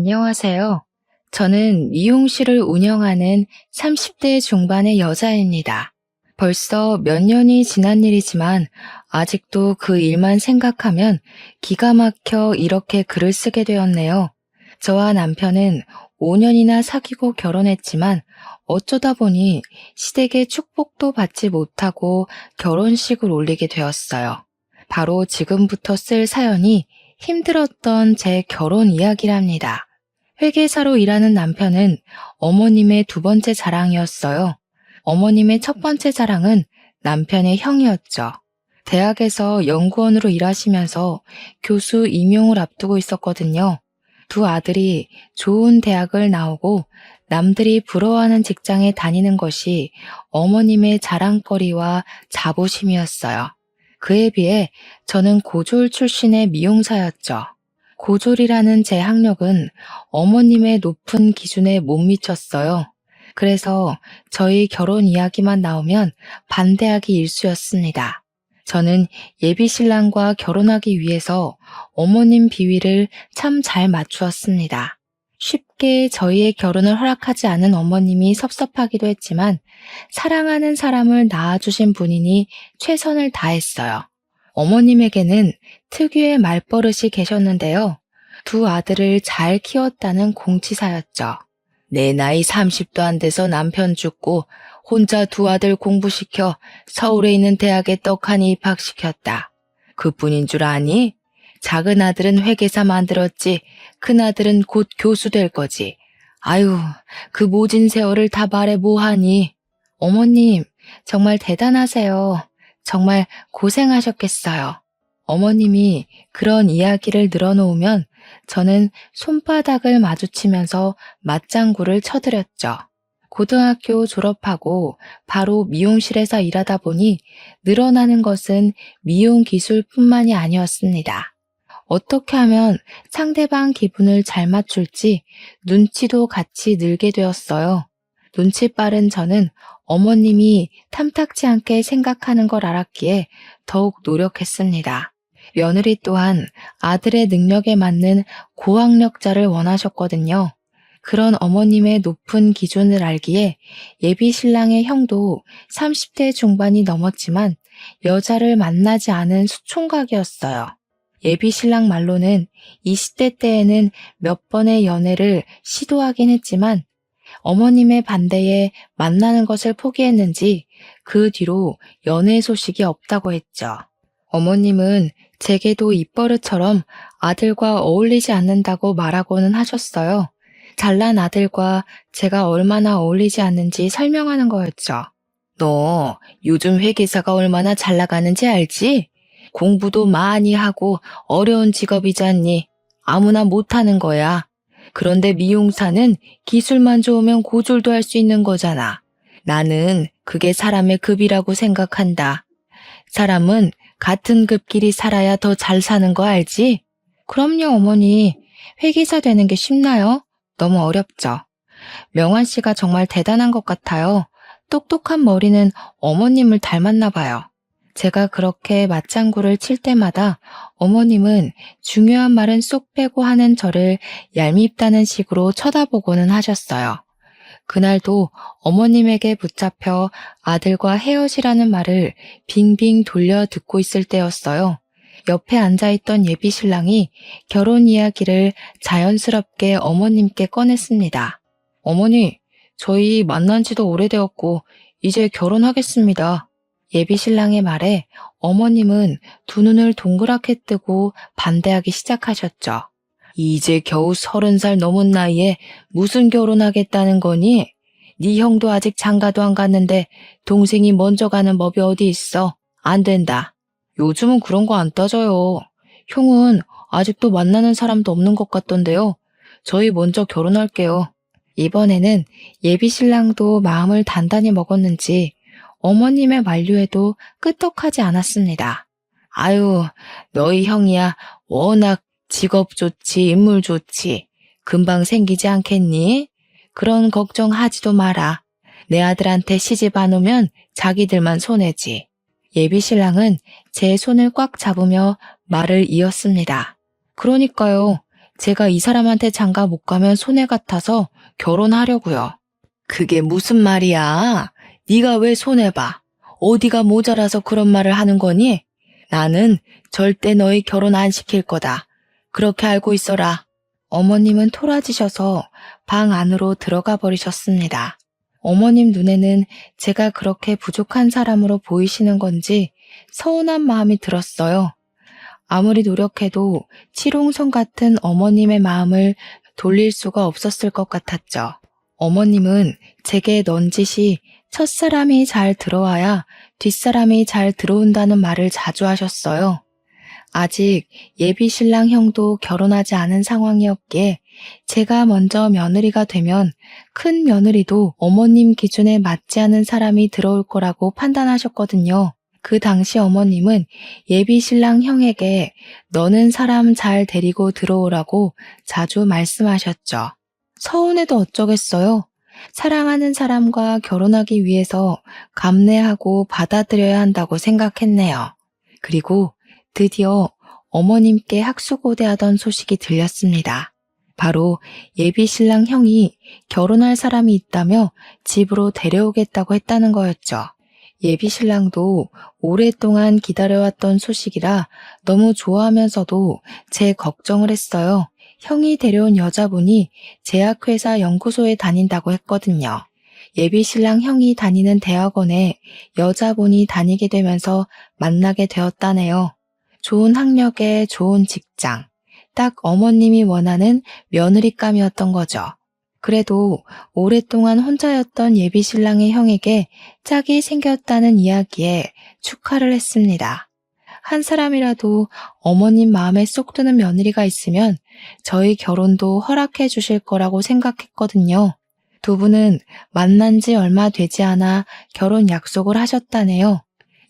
안녕하세요. 저는 미용실을 운영하는 30대 중반의 여자입니다. 벌써 몇 년이 지난 일이지만 아직도 그 일만 생각하면 기가 막혀 이렇게 글을 쓰게 되었네요. 저와 남편은 5년이나 사귀고 결혼했지만 어쩌다 보니 시댁의 축복도 받지 못하고 결혼식을 올리게 되었어요. 바로 지금부터 쓸 사연이 힘들었던 제 결혼 이야기랍니다. 회계사로 일하는 남편은 어머님의 두 번째 자랑이었어요. 어머님의 첫 번째 자랑은 남편의 형이었죠. 대학에서 연구원으로 일하시면서 교수 임용을 앞두고 있었거든요. 두 아들이 좋은 대학을 나오고 남들이 부러워하는 직장에 다니는 것이 어머님의 자랑거리와 자부심이었어요. 그에 비해 저는 고졸 출신의 미용사였죠. 고졸이라는 제 학력은 어머님의 높은 기준에 못 미쳤어요. 그래서 저희 결혼 이야기만 나오면 반대하기 일쑤였습니다. 저는 예비 신랑과 결혼하기 위해서 어머님 비위를 참 잘 맞추었습니다. 쉽게 저희의 결혼을 허락하지 않은 어머님이 섭섭하기도 했지만 사랑하는 사람을 낳아주신 분이니 최선을 다했어요. 어머님에게는 특유의 말버릇이 계셨는데요. 두 아들을 잘 키웠다는 공치사였죠. 내 나이 30도 안 돼서 남편 죽고 혼자 두 아들 공부시켜 서울에 있는 대학에 떡하니 입학시켰다. 그뿐인 줄 아니? 작은 아들은 회계사 만들었지 큰 아들은 곧 교수 될 거지. 아유, 그 모진 세월을 다 말해 뭐하니? 어머님, 정말 대단하세요. 정말 고생하셨겠어요. 어머님이 그런 이야기를 늘어놓으면 저는 손바닥을 마주치면서 맞장구를 쳐드렸죠. 고등학교 졸업하고 바로 미용실에서 일하다 보니 늘어나는 것은 미용 기술뿐만이 아니었습니다. 어떻게 하면 상대방 기분을 잘 맞출지 눈치도 같이 늘게 되었어요. 눈치 빠른 저는 어머님이 탐탁지 않게 생각하는 걸 알았기에 더욱 노력했습니다. 며느리 또한 아들의 능력에 맞는 고학력자를 원하셨거든요. 그런 어머님의 높은 기준을 알기에 예비 신랑의 형도 30대 중반이 넘었지만 여자를 만나지 않은 수총각이었어요. 예비 신랑 말로는 20대 때에는 몇 번의 연애를 시도하긴 했지만 어머님의 반대에 만나는 것을 포기했는지 그 뒤로 연애 소식이 없다고 했죠. 어머님은 제게도 입버릇처럼 아들과 어울리지 않는다고 말하고는 하셨어요. 잘난 아들과 제가 얼마나 어울리지 않는지 설명하는 거였죠. 너 요즘 회계사가 얼마나 잘 나가는지 알지? 공부도 많이 하고 어려운 직업이잖니. 아무나 못하는 거야. 그런데 미용사는 기술만 좋으면 고졸도 할 수 있는 거잖아. 나는 그게 사람의 급이라고 생각한다. 사람은 같은 급끼리 살아야 더 잘 사는 거 알지? 그럼요, 어머니. 회계사 되는 게 쉽나요? 너무 어렵죠. 명환 씨가 정말 대단한 것 같아요. 똑똑한 머리는 어머님을 닮았나 봐요. 제가 그렇게 맞장구를 칠 때마다 어머님은 중요한 말은 쏙 빼고 하는 저를 얄밉다는 식으로 쳐다보고는 하셨어요. 그날도 어머님에게 붙잡혀 아들과 헤어지라는 말을 빙빙 돌려 듣고 있을 때였어요. 옆에 앉아있던 예비 신랑이 결혼 이야기를 자연스럽게 어머님께 꺼냈습니다. 어머니, 저희 만난 지도 오래되었고 이제 결혼하겠습니다. 예비 신랑의 말에 어머님은 두 눈을 동그랗게 뜨고 반대하기 시작하셨죠. 이제 겨우 30살 넘은 나이에 무슨 결혼하겠다는 거니? 네 형도 아직 장가도 안 갔는데 동생이 먼저 가는 법이 어디 있어? 안 된다. 요즘은 그런 거 안 따져요. 형은 아직도 만나는 사람도 없는 것 같던데요. 저희 먼저 결혼할게요. 이번에는 예비 신랑도 마음을 단단히 먹었는지 어머님의 만류에도 끄떡하지 않았습니다. 아유, 너희 형이야 워낙 직업 좋지, 인물 좋지. 금방 생기지 않겠니? 그런 걱정하지도 마라. 내 아들한테 시집 안 오면 자기들만 손해지. 예비 신랑은 제 손을 꽉 잡으며 말을 이었습니다. 그러니까요. 제가 이 사람한테 장가 못 가면 손해 같아서 결혼하려고요. 그게 무슨 말이야? 네가 왜 손해봐? 어디가 모자라서 그런 말을 하는 거니? 나는 절대 너희 결혼 안 시킬 거다. 그렇게 알고 있어라. 어머님은 토라지셔서 방 안으로 들어가 버리셨습니다. 어머님 눈에는 제가 그렇게 부족한 사람으로 보이시는 건지 서운한 마음이 들었어요. 아무리 노력해도 치롱송 같은 어머님의 마음을 돌릴 수가 없었을 것 같았죠. 어머님은 제게 넌지시 첫사람이 잘 들어와야 뒷사람이 잘 들어온다는 말을 자주 하셨어요. 아직 예비 신랑 형도 결혼하지 않은 상황이었기에 제가 먼저 며느리가 되면 큰 며느리도 어머님 기준에 맞지 않은 사람이 들어올 거라고 판단하셨거든요. 그 당시 어머님은 예비 신랑 형에게 너는 사람 잘 데리고 들어오라고 자주 말씀하셨죠. 서운해도 어쩌겠어요. 사랑하는 사람과 결혼하기 위해서 감내하고 받아들여야 한다고 생각했네요. 그리고 드디어 어머님께 학수고대하던 소식이 들렸습니다. 바로 예비 신랑 형이 결혼할 사람이 있다며 집으로 데려오겠다고 했다는 거였죠. 예비 신랑도 오랫동안 기다려왔던 소식이라 너무 좋아하면서도 제 걱정을 했어요. 형이 데려온 여자분이 제약회사 연구소에 다닌다고 했거든요. 예비 신랑 형이 다니는 대학원에 여자분이 다니게 되면서 만나게 되었다네요. 좋은 학력에 좋은 직장, 딱 어머님이 원하는 며느리감이었던 거죠. 그래도 오랫동안 혼자였던 예비 신랑의 형에게 짝이 생겼다는 이야기에 축하를 했습니다. 한 사람이라도 어머님 마음에 쏙 드는 며느리가 있으면 저희 결혼도 허락해 주실 거라고 생각했거든요. 두 분은 만난 지 얼마 되지 않아 결혼 약속을 하셨다네요.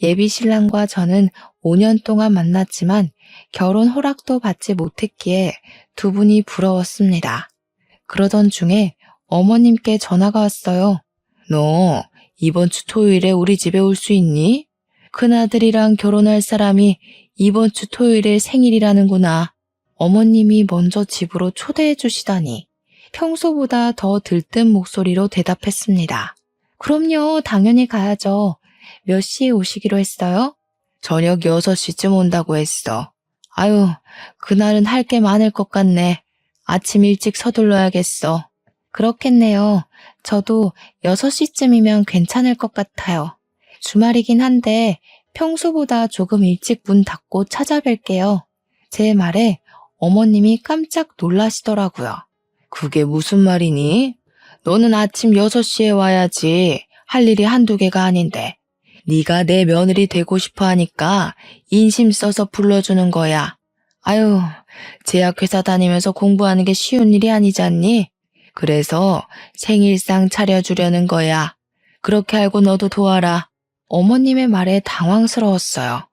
예비 신랑과 저는 5년 동안 만났지만 결혼 허락도 받지 못했기에 두 분이 부러웠습니다. 그러던 중에 어머님께 전화가 왔어요. 너 이번 주 토요일에 우리 집에 올 수 있니? 큰아들이랑 결혼할 사람이 이번 주 토요일에 생일이라는구나. 어머님이 먼저 집으로 초대해 주시다니 평소보다 더 들뜬 목소리로 대답했습니다. 그럼요, 당연히 가야죠. 몇 시에 오시기로 했어요? 저녁 6시쯤 온다고 했어. 아유, 그날은 할 게 많을 것 같네. 아침 일찍 서둘러야겠어. 그렇겠네요. 저도 6시쯤이면 괜찮을 것 같아요. 주말이긴 한데 평소보다 조금 일찍 문 닫고 찾아뵐게요. 제 말에 어머님이 깜짝 놀라시더라고요. 그게 무슨 말이니? 너는 아침 6시에 와야지. 할 일이 한두 개가 아닌데. 네가 내 며느리 되고 싶어 하니까 인심 써서 불러주는 거야. 아유, 제약회사 다니면서 공부하는 게 쉬운 일이 아니잖니? 그래서 생일상 차려주려는 거야. 그렇게 알고 너도 도와라. 어머님의 말에 당황스러웠어요.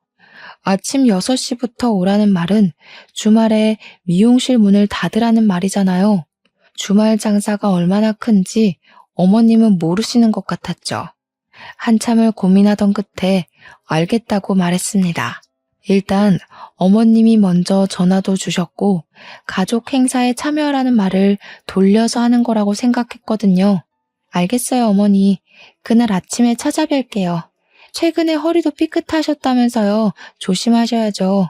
아침 6시부터 오라는 말은 주말에 미용실 문을 닫으라는 말이잖아요. 주말 장사가 얼마나 큰지 어머님은 모르시는 것 같았죠. 한참을 고민하던 끝에 알겠다고 말했습니다. 일단 어머님이 먼저 전화도 주셨고 가족 행사에 참여하라는 말을 돌려서 하는 거라고 생각했거든요. 알겠어요, 어머니. 그날 아침에 찾아뵐게요. 최근에 허리도 삐끗하셨다면서요. 조심하셔야죠.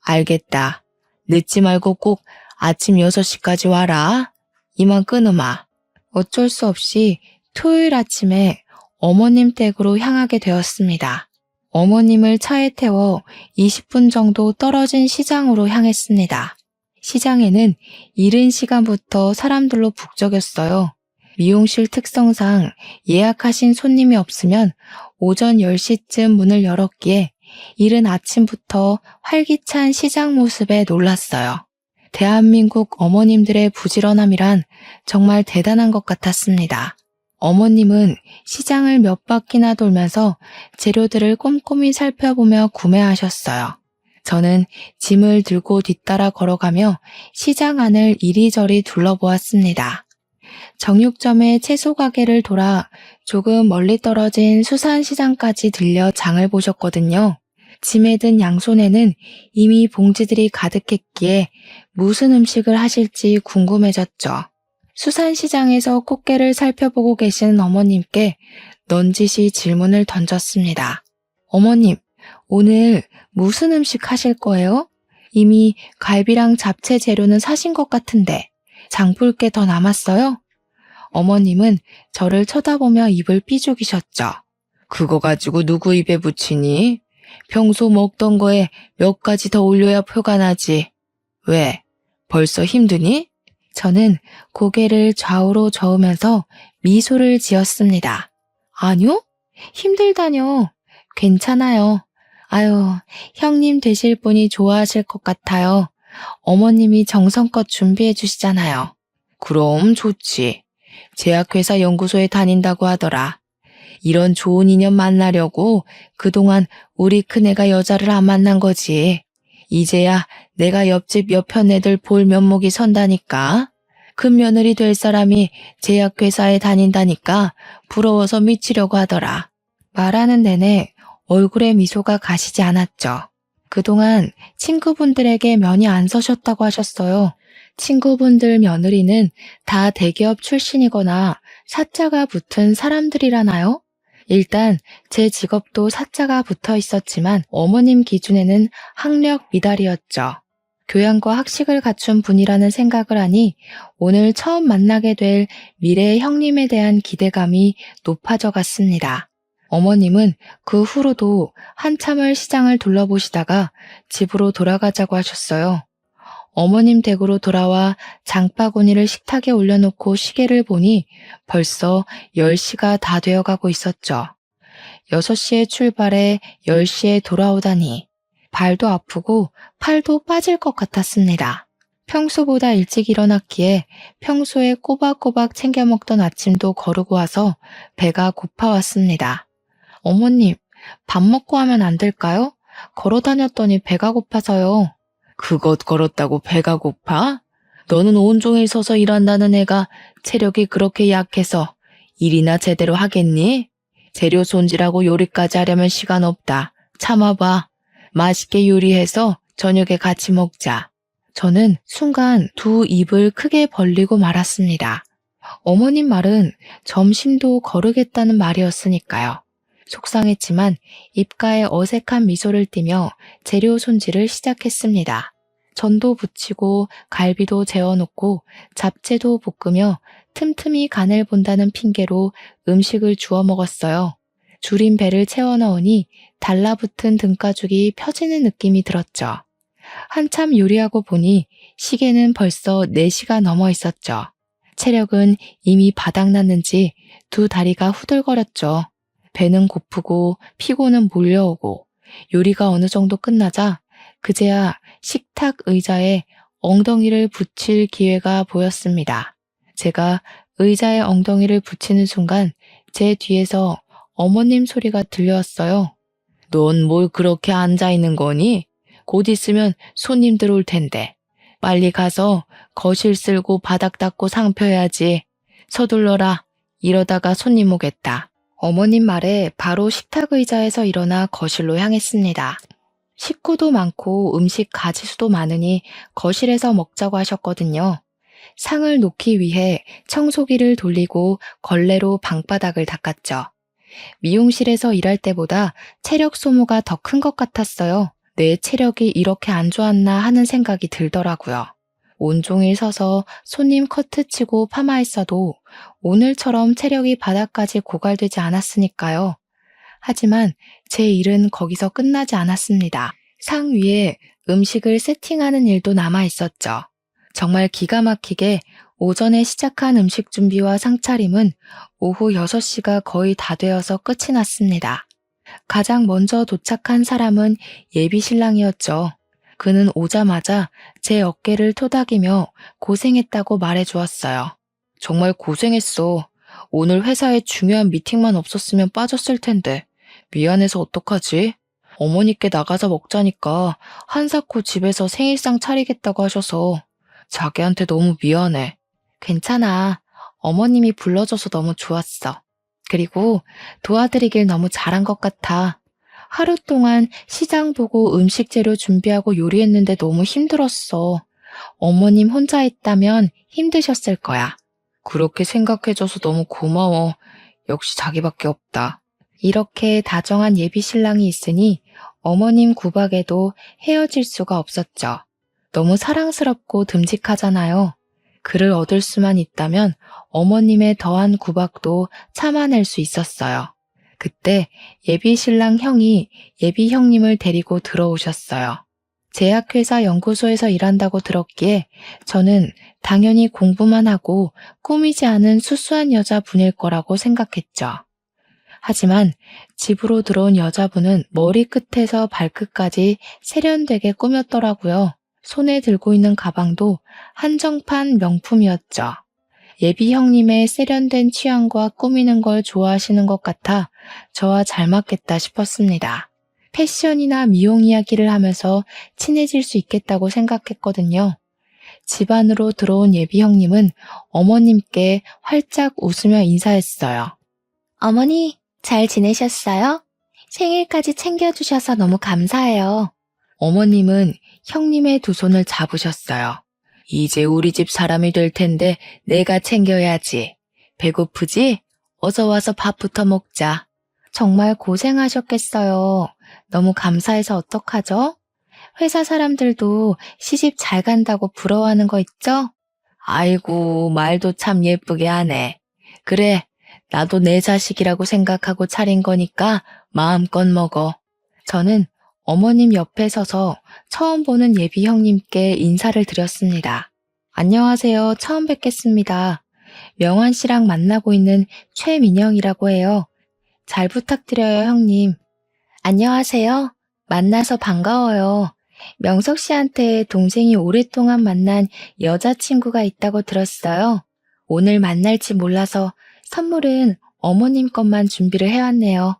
알겠다. 늦지 말고 꼭 아침 6시까지 와라. 이만 끊으마. 어쩔 수 없이 토요일 아침에 어머님 댁으로 향하게 되었습니다. 어머님을 차에 태워 20분 정도 떨어진 시장으로 향했습니다. 시장에는 이른 시간부터 사람들로 북적였어요. 미용실 특성상 예약하신 손님이 없으면 오전 10시쯤 문을 열었기에 이른 아침부터 활기찬 시장 모습에 놀랐어요. 대한민국 어머님들의 부지런함이란 정말 대단한 것 같았습니다. 어머님은 시장을 몇 바퀴나 돌면서 재료들을 꼼꼼히 살펴보며 구매하셨어요. 저는 짐을 들고 뒤따라 걸어가며 시장 안을 이리저리 둘러보았습니다. 정육점의 채소 가게를 돌아 조금 멀리 떨어진 수산시장까지 들려 장을 보셨거든요. 짐에 든 양손에는 이미 봉지들이 가득했기에 무슨 음식을 하실지 궁금해졌죠. 수산시장에서 꽃게를 살펴보고 계시는 어머님께 넌지시 질문을 던졌습니다. 어머님, 오늘 무슨 음식 하실 거예요? 이미 갈비랑 잡채 재료는 사신 것 같은데 장 볼 게 더 남았어요? 어머님은 저를 쳐다보며 입을 삐죽이셨죠. 그거 가지고 누구 입에 붙이니? 평소 먹던 거에 몇 가지 더 올려야 표가 나지. 왜? 벌써 힘드니? 저는 고개를 좌우로 저으면서 미소를 지었습니다. 아니요? 힘들다뇨. 괜찮아요. 아유, 형님 되실 분이 좋아하실 것 같아요. 어머님이 정성껏 준비해 주시잖아요. 그럼 좋지. 제약회사 연구소에 다닌다고 하더라. 이런 좋은 인연 만나려고 그동안 우리 큰애가 여자를 안 만난 거지. 이제야 내가 옆집 옆편 애들 볼 면목이 선다니까. 큰 며느리 될 사람이 제약회사에 다닌다니까 부러워서 미치려고 하더라. 말하는 내내 얼굴에 미소가 가시지 않았죠. 그동안 친구분들에게 면이 안 서셨다고 하셨어요. 친구분들 며느리는 다 대기업 출신이거나 사자가 붙은 사람들이라나요? 일단 제 직업도 사자가 붙어 있었지만 어머님 기준에는 학력 미달이었죠. 교양과 학식을 갖춘 분이라는 생각을 하니 오늘 처음 만나게 될 미래의 형님에 대한 기대감이 높아져 갔습니다. 어머님은 그 후로도 한참을 시장을 둘러보시다가 집으로 돌아가자고 하셨어요. 어머님 댁으로 돌아와 장바구니를 식탁에 올려놓고 시계를 보니 벌써 10시가 다 되어가고 있었죠. 6시에 출발해 10시에 돌아오다니 발도 아프고 팔도 빠질 것 같았습니다. 평소보다 일찍 일어났기에 평소에 꼬박꼬박 챙겨 먹던 아침도 거르고 와서 배가 고파왔습니다. 어머님, 밥 먹고 하면 안 될까요? 걸어 다녔더니 배가 고파서요. 그것 걸었다고 배가 고파? 너는 온종일 서서 일한다는 애가 체력이 그렇게 약해서 일이나 제대로 하겠니? 재료 손질하고 요리까지 하려면 시간 없다. 참아봐. 맛있게 요리해서 저녁에 같이 먹자. 저는 순간 두 입을 크게 벌리고 말았습니다. 어머님 말은 점심도 거르겠다는 말이었으니까요. 속상했지만 입가에 어색한 미소를 띠며 재료 손질을 시작했습니다. 전도 부치고 갈비도 재워놓고 잡채도 볶으며 틈틈이 간을 본다는 핑계로 음식을 주워 먹었어요. 줄인 배를 채워 넣으니 달라붙은 등가죽이 펴지는 느낌이 들었죠. 한참 요리하고 보니 시계는 벌써 4시가 넘어 있었죠. 체력은 이미 바닥났는지 두 다리가 후들거렸죠. 배는 고프고 피곤은 몰려오고 요리가 어느 정도 끝나자 그제야 식탁 의자에 엉덩이를 붙일 기회가 보였습니다. 제가 의자에 엉덩이를 붙이는 순간 제 뒤에서 어머님 소리가 들려왔어요. 넌 뭘 그렇게 앉아 있는 거니? 곧 있으면 손님들 올 텐데. 빨리 가서 거실 쓸고 바닥 닦고 상표해야지. 서둘러라. 이러다가 손님 오겠다. 어머님 말에 바로 식탁 의자에서 일어나 거실로 향했습니다. 식구도 많고 음식 가지수도 많으니 거실에서 먹자고 하셨거든요. 상을 놓기 위해 청소기를 돌리고 걸레로 방바닥을 닦았죠. 미용실에서 일할 때보다 체력 소모가 더 큰 것 같았어요. 내 체력이 이렇게 안 좋았나 하는 생각이 들더라고요. 온종일 서서 손님 커트 치고 파마했어도 오늘처럼 체력이 바닥까지 고갈되지 않았으니까요. 하지만 제 일은 거기서 끝나지 않았습니다. 상 위에 음식을 세팅하는 일도 남아 있었죠. 정말 기가 막히게 오전에 시작한 음식 준비와 상차림은 오후 6시가 거의 다 되어서 끝이 났습니다. 가장 먼저 도착한 사람은 예비 신랑이었죠. 그는 오자마자 제 어깨를 토닥이며 고생했다고 말해주었어요. 정말 고생했어. 오늘 회사에 중요한 미팅만 없었으면 빠졌을 텐데. 미안해서 어떡하지? 어머니께 나가서 먹자니까 한사코 집에서 생일상 차리겠다고 하셔서 자기한테 너무 미안해. 괜찮아. 어머님이 불러줘서 너무 좋았어. 그리고 도와드리길 너무 잘한 것 같아. 하루 동안 시장 보고 음식 재료 준비하고 요리했는데 너무 힘들었어. 어머님 혼자 있다면 힘드셨을 거야. 그렇게 생각해줘서 너무 고마워. 역시 자기밖에 없다. 이렇게 다정한 예비 신랑이 있으니 어머님 구박에도 헤어질 수가 없었죠. 너무 사랑스럽고 듬직하잖아요. 그를 얻을 수만 있다면 어머님의 더한 구박도 참아낼 수 있었어요. 그때 예비 신랑 형이 예비 형님을 데리고 들어오셨어요. 제약회사 연구소에서 일한다고 들었기에 저는 당연히 공부만 하고 꾸미지 않은 수수한 여자분일 거라고 생각했죠. 하지만 집으로 들어온 여자분은 머리끝에서 발끝까지 세련되게 꾸몄더라고요. 손에 들고 있는 가방도 한정판 명품이었죠. 예비 형님의 세련된 취향과 꾸미는 걸 좋아하시는 것 같아 저와 잘 맞겠다 싶었습니다. 패션이나 미용 이야기를 하면서 친해질 수 있겠다고 생각했거든요. 집 안으로 들어온 예비 형님은 어머님께 활짝 웃으며 인사했어요. 어머니, 잘 지내셨어요? 생일까지 챙겨주셔서 너무 감사해요. 어머님은 형님의 두 손을 잡으셨어요. 이제 우리 집 사람이 될 텐데 내가 챙겨야지. 배고프지? 어서 와서 밥부터 먹자. 정말 고생하셨겠어요. 너무 감사해서 어떡하죠? 회사 사람들도 시집 잘 간다고 부러워하는 거 있죠? 아이고, 말도 참 예쁘게 하네. 그래, 나도 내 자식이라고 생각하고 차린 거니까 마음껏 먹어. 저는 어머님 옆에 서서 처음 보는 예비 형님께 인사를 드렸습니다. 안녕하세요. 처음 뵙겠습니다. 명환 씨랑 만나고 있는 최민영이라고 해요. 잘 부탁드려요, 형님. 안녕하세요. 만나서 반가워요. 명석 씨한테 동생이 오랫동안 만난 여자친구가 있다고 들었어요. 오늘 만날지 몰라서 선물은 어머님 것만 준비를 해왔네요.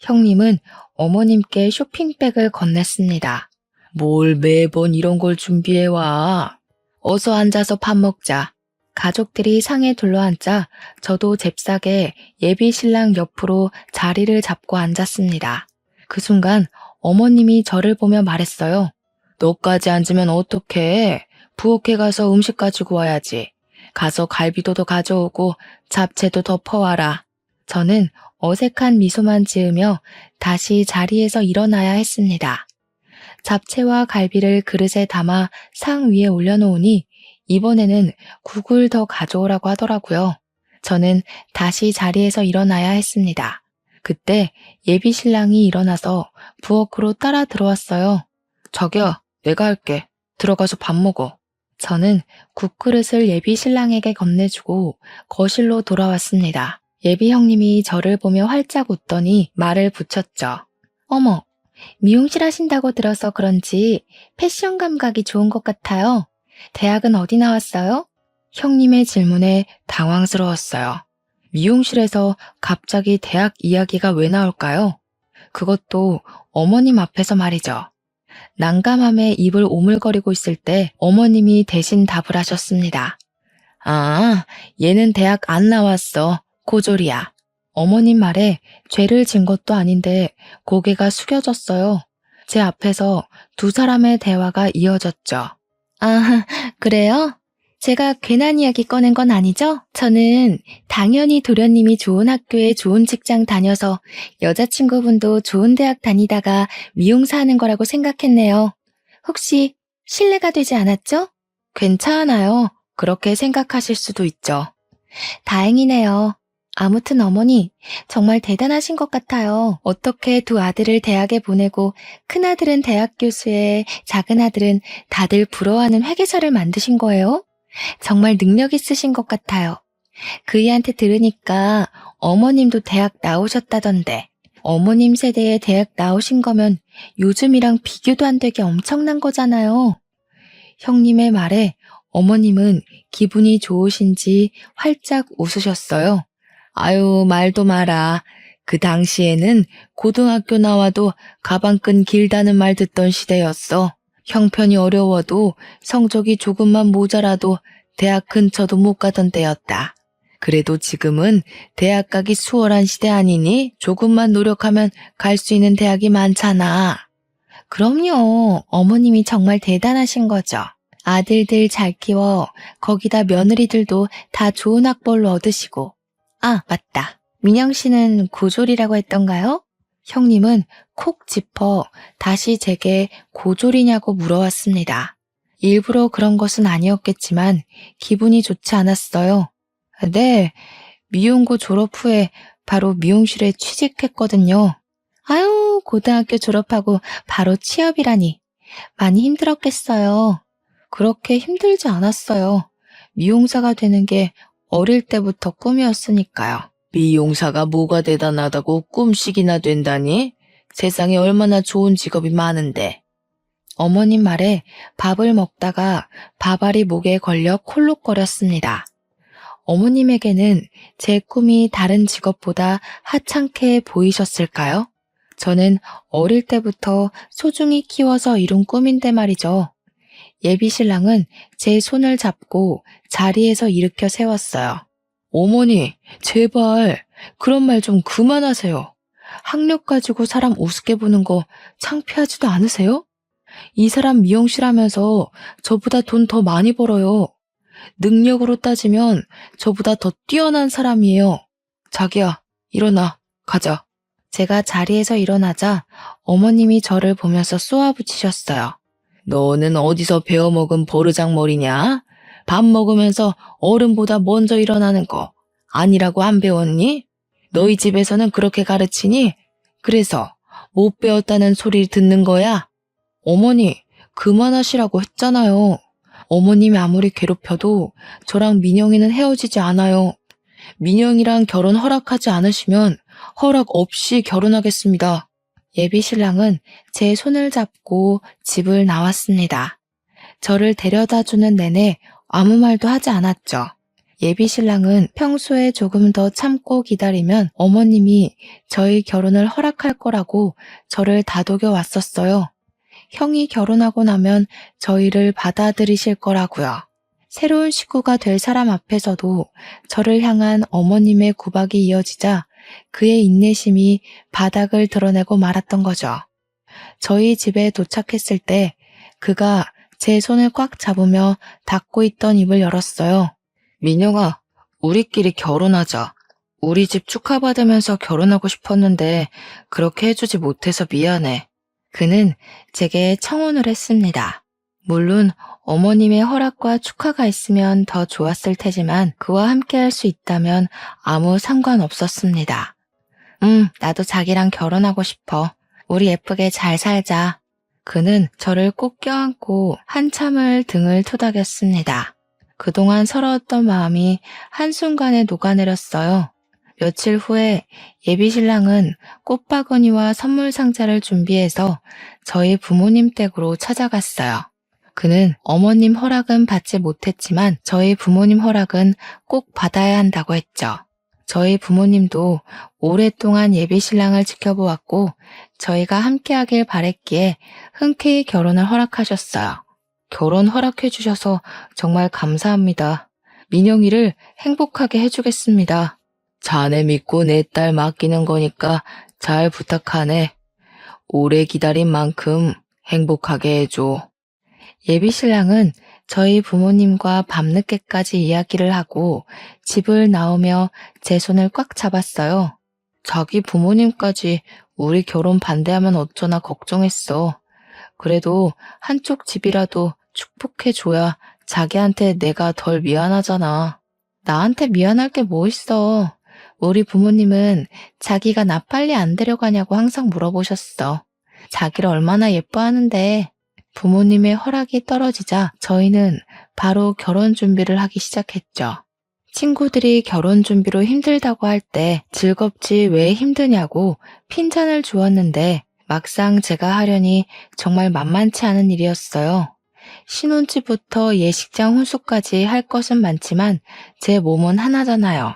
형님은 어머님께 쇼핑백을 건넸습니다. 뭘 매번 이런 걸 준비해와. 어서 앉아서 밥 먹자. 가족들이 상에 둘러앉자 저도 잽싸게 예비 신랑 옆으로 자리를 잡고 앉았습니다. 그 순간 어머님이 저를 보며 말했어요. 너까지 앉으면 어떡해? 부엌에 가서 음식 가지고 와야지. 가서 갈비도 더 가져오고 잡채도 더 퍼와라. 저는 어색한 미소만 지으며 다시 자리에서 일어나야 했습니다. 잡채와 갈비를 그릇에 담아 상 위에 올려놓으니 이번에는 국을 더 가져오라고 하더라고요. 저는 다시 자리에서 일어나야 했습니다. 그때 예비 신랑이 일어나서 부엌으로 따라 들어왔어요. 자기야, 내가 할게. 들어가서 밥 먹어. 저는 국그릇을 예비 신랑에게 건네주고 거실로 돌아왔습니다. 예비 형님이 저를 보며 활짝 웃더니 말을 붙였죠. 어머, 미용실 하신다고 들어서 그런지 패션 감각이 좋은 것 같아요. 대학은 어디 나왔어요? 형님의 질문에 당황스러웠어요. 미용실에서 갑자기 대학 이야기가 왜 나올까요? 그것도 어머님 앞에서 말이죠. 난감함에 입을 오물거리고 있을 때 어머님이 대신 답을 하셨습니다. 아, 얘는 대학 안 나왔어. 고졸이야. 어머님 말에 죄를 진 것도 아닌데 고개가 숙여졌어요. 제 앞에서 두 사람의 대화가 이어졌죠. 아, 그래요? 제가 괜한 이야기 꺼낸 건 아니죠? 저는 당연히 도련님이 좋은 학교에 좋은 직장 다녀서 여자친구분도 좋은 대학 다니다가 미용사 하는 거라고 생각했네요. 혹시 실례가 되지 않았죠? 괜찮아요. 그렇게 생각하실 수도 있죠. 다행이네요. 아무튼 어머니, 정말 대단하신 것 같아요. 어떻게 두 아들을 대학에 보내고 큰아들은 대학 교수에 작은아들은 다들 부러워하는 회계사를 만드신 거예요? 정말 능력 있으신 것 같아요. 그이한테 들으니까 어머님도 대학 나오셨다던데. 어머님 세대에 대학 나오신 거면 요즘이랑 비교도 안 되게 엄청난 거잖아요. 형님의 말에 어머님은 기분이 좋으신지 활짝 웃으셨어요. 아유, 말도 마라. 그 당시에는 고등학교 나와도 가방끈 길다는 말 듣던 시대였어. 형편이 어려워도 성적이 조금만 모자라도 대학 근처도 못 가던 때였다. 그래도 지금은 대학 가기 수월한 시대 아니니 조금만 노력하면 갈 수 있는 대학이 많잖아. 그럼요. 어머님이 정말 대단하신 거죠. 아들들 잘 키워. 거기다 며느리들도 다 좋은 학벌로 얻으시고. 아, 맞다. 민영 씨는 고졸이라고 했던가요? 형님은 콕 짚어 다시 제게 고졸이냐고 물어왔습니다. 일부러 그런 것은 아니었겠지만 기분이 좋지 않았어요. 네, 미용고 졸업 후에 바로 미용실에 취직했거든요. 아유, 고등학교 졸업하고 바로 취업이라니. 많이 힘들었겠어요. 그렇게 힘들지 않았어요. 미용사가 되는 게 어릴 때부터 꿈이었으니까요. 미용사가 뭐가 대단하다고 꿈씩이나 된다니? 세상에 얼마나 좋은 직업이 많은데. 어머님 말에 밥을 먹다가 밥알이 목에 걸려 콜록거렸습니다. 어머님에게는 제 꿈이 다른 직업보다 하찮게 보이셨을까요? 저는 어릴 때부터 소중히 키워서 이룬 꿈인데 말이죠. 예비신랑은 제 손을 잡고 자리에서 일으켜 세웠어요. 어머니, 제발 그런 말 좀 그만하세요. 학력 가지고 사람 우습게 보는 거 창피하지도 않으세요? 이 사람 미용실 하면서 저보다 돈 더 많이 벌어요. 능력으로 따지면 저보다 더 뛰어난 사람이에요. 자기야, 일어나, 가자. 제가 자리에서 일어나자 어머님이 저를 보면서 쏘아붙이셨어요. 너는 어디서 배워먹은 버르장머리냐? 밥 먹으면서 어른보다 먼저 일어나는 거 아니라고 안 배웠니? 너희 집에서는 그렇게 가르치니? 그래서 못 배웠다는 소리 듣는 거야? 어머니, 그만하시라고 했잖아요. 어머님이 아무리 괴롭혀도 저랑 민영이는 헤어지지 않아요. 민영이랑 결혼 허락하지 않으시면 허락 없이 결혼하겠습니다. 예비신랑은 제 손을 잡고 집을 나왔습니다. 저를 데려다 주는 내내 아무 말도 하지 않았죠. 예비신랑은 평소에 조금 더 참고 기다리면 어머님이 저희 결혼을 허락할 거라고 저를 다독여 왔었어요. 형이 결혼하고 나면 저희를 받아들이실 거라고요. 새로운 식구가 될 사람 앞에서도 저를 향한 어머님의 구박이 이어지자 그의 인내심이 바닥을 드러내고 말았던 거죠. 저희 집에 도착했을 때 그가 제 손을 꽉 잡으며 닫고 있던 입을 열었어요. 민영아, 우리끼리 결혼하자. 우리 집 축하받으면서 결혼하고 싶었는데 그렇게 해주지 못해서 미안해. 그는 제게 청혼을 했습니다. 물론 어머님의 허락과 축하가 있으면 더 좋았을 테지만 그와 함께 할 수 있다면 아무 상관없었습니다. 나도 자기랑 결혼하고 싶어. 우리 예쁘게 잘 살자. 그는 저를 꼭 껴안고 한참을 등을 토닥였습니다. 그동안 서러웠던 마음이 한순간에 녹아내렸어요. 며칠 후에 예비신랑은 꽃바구니와 선물 상자를 준비해서 저희 부모님 댁으로 찾아갔어요. 그는 어머님 허락은 받지 못했지만 저희 부모님 허락은 꼭 받아야 한다고 했죠. 저희 부모님도 오랫동안 예비신랑을 지켜보았고 저희가 함께하길 바랬기에 흔쾌히 결혼을 허락하셨어요. 결혼 허락해 주셔서 정말 감사합니다. 민영이를 행복하게 해주겠습니다. 자네 믿고 내 딸 맡기는 거니까 잘 부탁하네. 오래 기다린 만큼 행복하게 해줘. 예비신랑은 저희 부모님과 밤늦게까지 이야기를 하고 집을 나오며 제 손을 꽉 잡았어요. 자기 부모님까지 우리 결혼 반대하면 어쩌나 걱정했어. 그래도 한쪽 집이라도 축복해줘야 자기한테 내가 덜 미안하잖아. 나한테 미안할 게 뭐 있어. 우리 부모님은 자기가 나 빨리 안 데려가냐고 항상 물어보셨어. 자기를 얼마나 예뻐하는데. 부모님의 허락이 떨어지자 저희는 바로 결혼 준비를 하기 시작했죠. 친구들이 결혼 준비로 힘들다고 할 때 즐겁지 왜 힘드냐고 핀잔을 주었는데 막상 제가 하려니 정말 만만치 않은 일이었어요. 신혼집부터 예식장 혼수까지 할 것은 많지만 제 몸은 하나잖아요.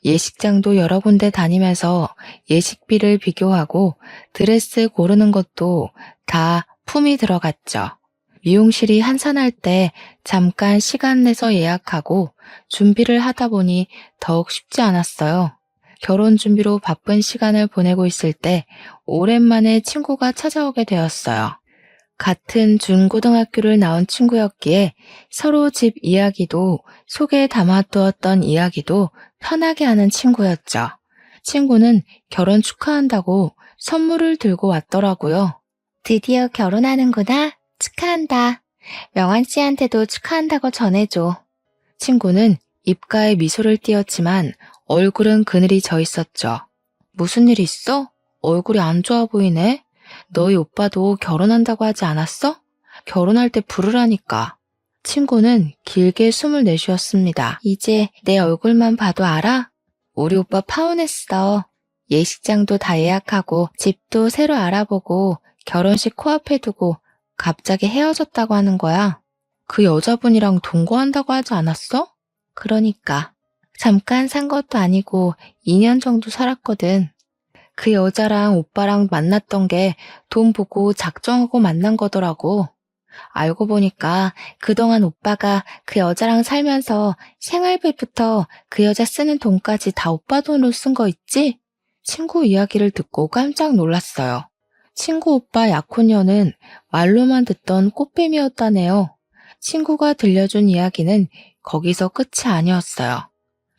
예식장도 여러 군데 다니면서 예식비를 비교하고 드레스 고르는 것도 다 품이 들어갔죠. 미용실이 한산할 때 잠깐 시간 내서 예약하고 준비를 하다 보니 더욱 쉽지 않았어요. 결혼 준비로 바쁜 시간을 보내고 있을 때 오랜만에 친구가 찾아오게 되었어요. 같은 중고등학교를 나온 친구였기에 서로 집 이야기도 속에 담아두었던 이야기도 편하게 하는 친구였죠. 친구는 결혼 축하한다고 선물을 들고 왔더라고요. 드디어 결혼하는구나. 축하한다. 명환 씨한테도 축하한다고 전해줘. 친구는 입가에 미소를 띄었지만 얼굴은 그늘이 져 있었죠. 무슨 일 있어? 얼굴이 안 좋아 보이네. 너희 오빠도 결혼한다고 하지 않았어? 결혼할 때 부르라니까. 친구는 길게 숨을 내쉬었습니다. 이제 내 얼굴만 봐도 알아? 우리 오빠 파혼했어. 예식장도 다 예약하고 집도 새로 알아보고 결혼식 코앞에 두고 갑자기 헤어졌다고 하는 거야. 그 여자분이랑 동거한다고 하지 않았어? 그러니까. 잠깐 산 것도 아니고 2년 정도 살았거든. 그 여자랑 오빠랑 만났던 게 돈 보고 작정하고 만난 거더라고. 알고 보니까 그동안 오빠가 그 여자랑 살면서 생활비부터 그 여자 쓰는 돈까지 다 오빠 돈으로 쓴 거 있지? 친구 이야기를 듣고 깜짝 놀랐어요. 친구 오빠 약혼녀는 말로만 듣던 꽃뱀이었다네요. 친구가 들려준 이야기는 거기서 끝이 아니었어요.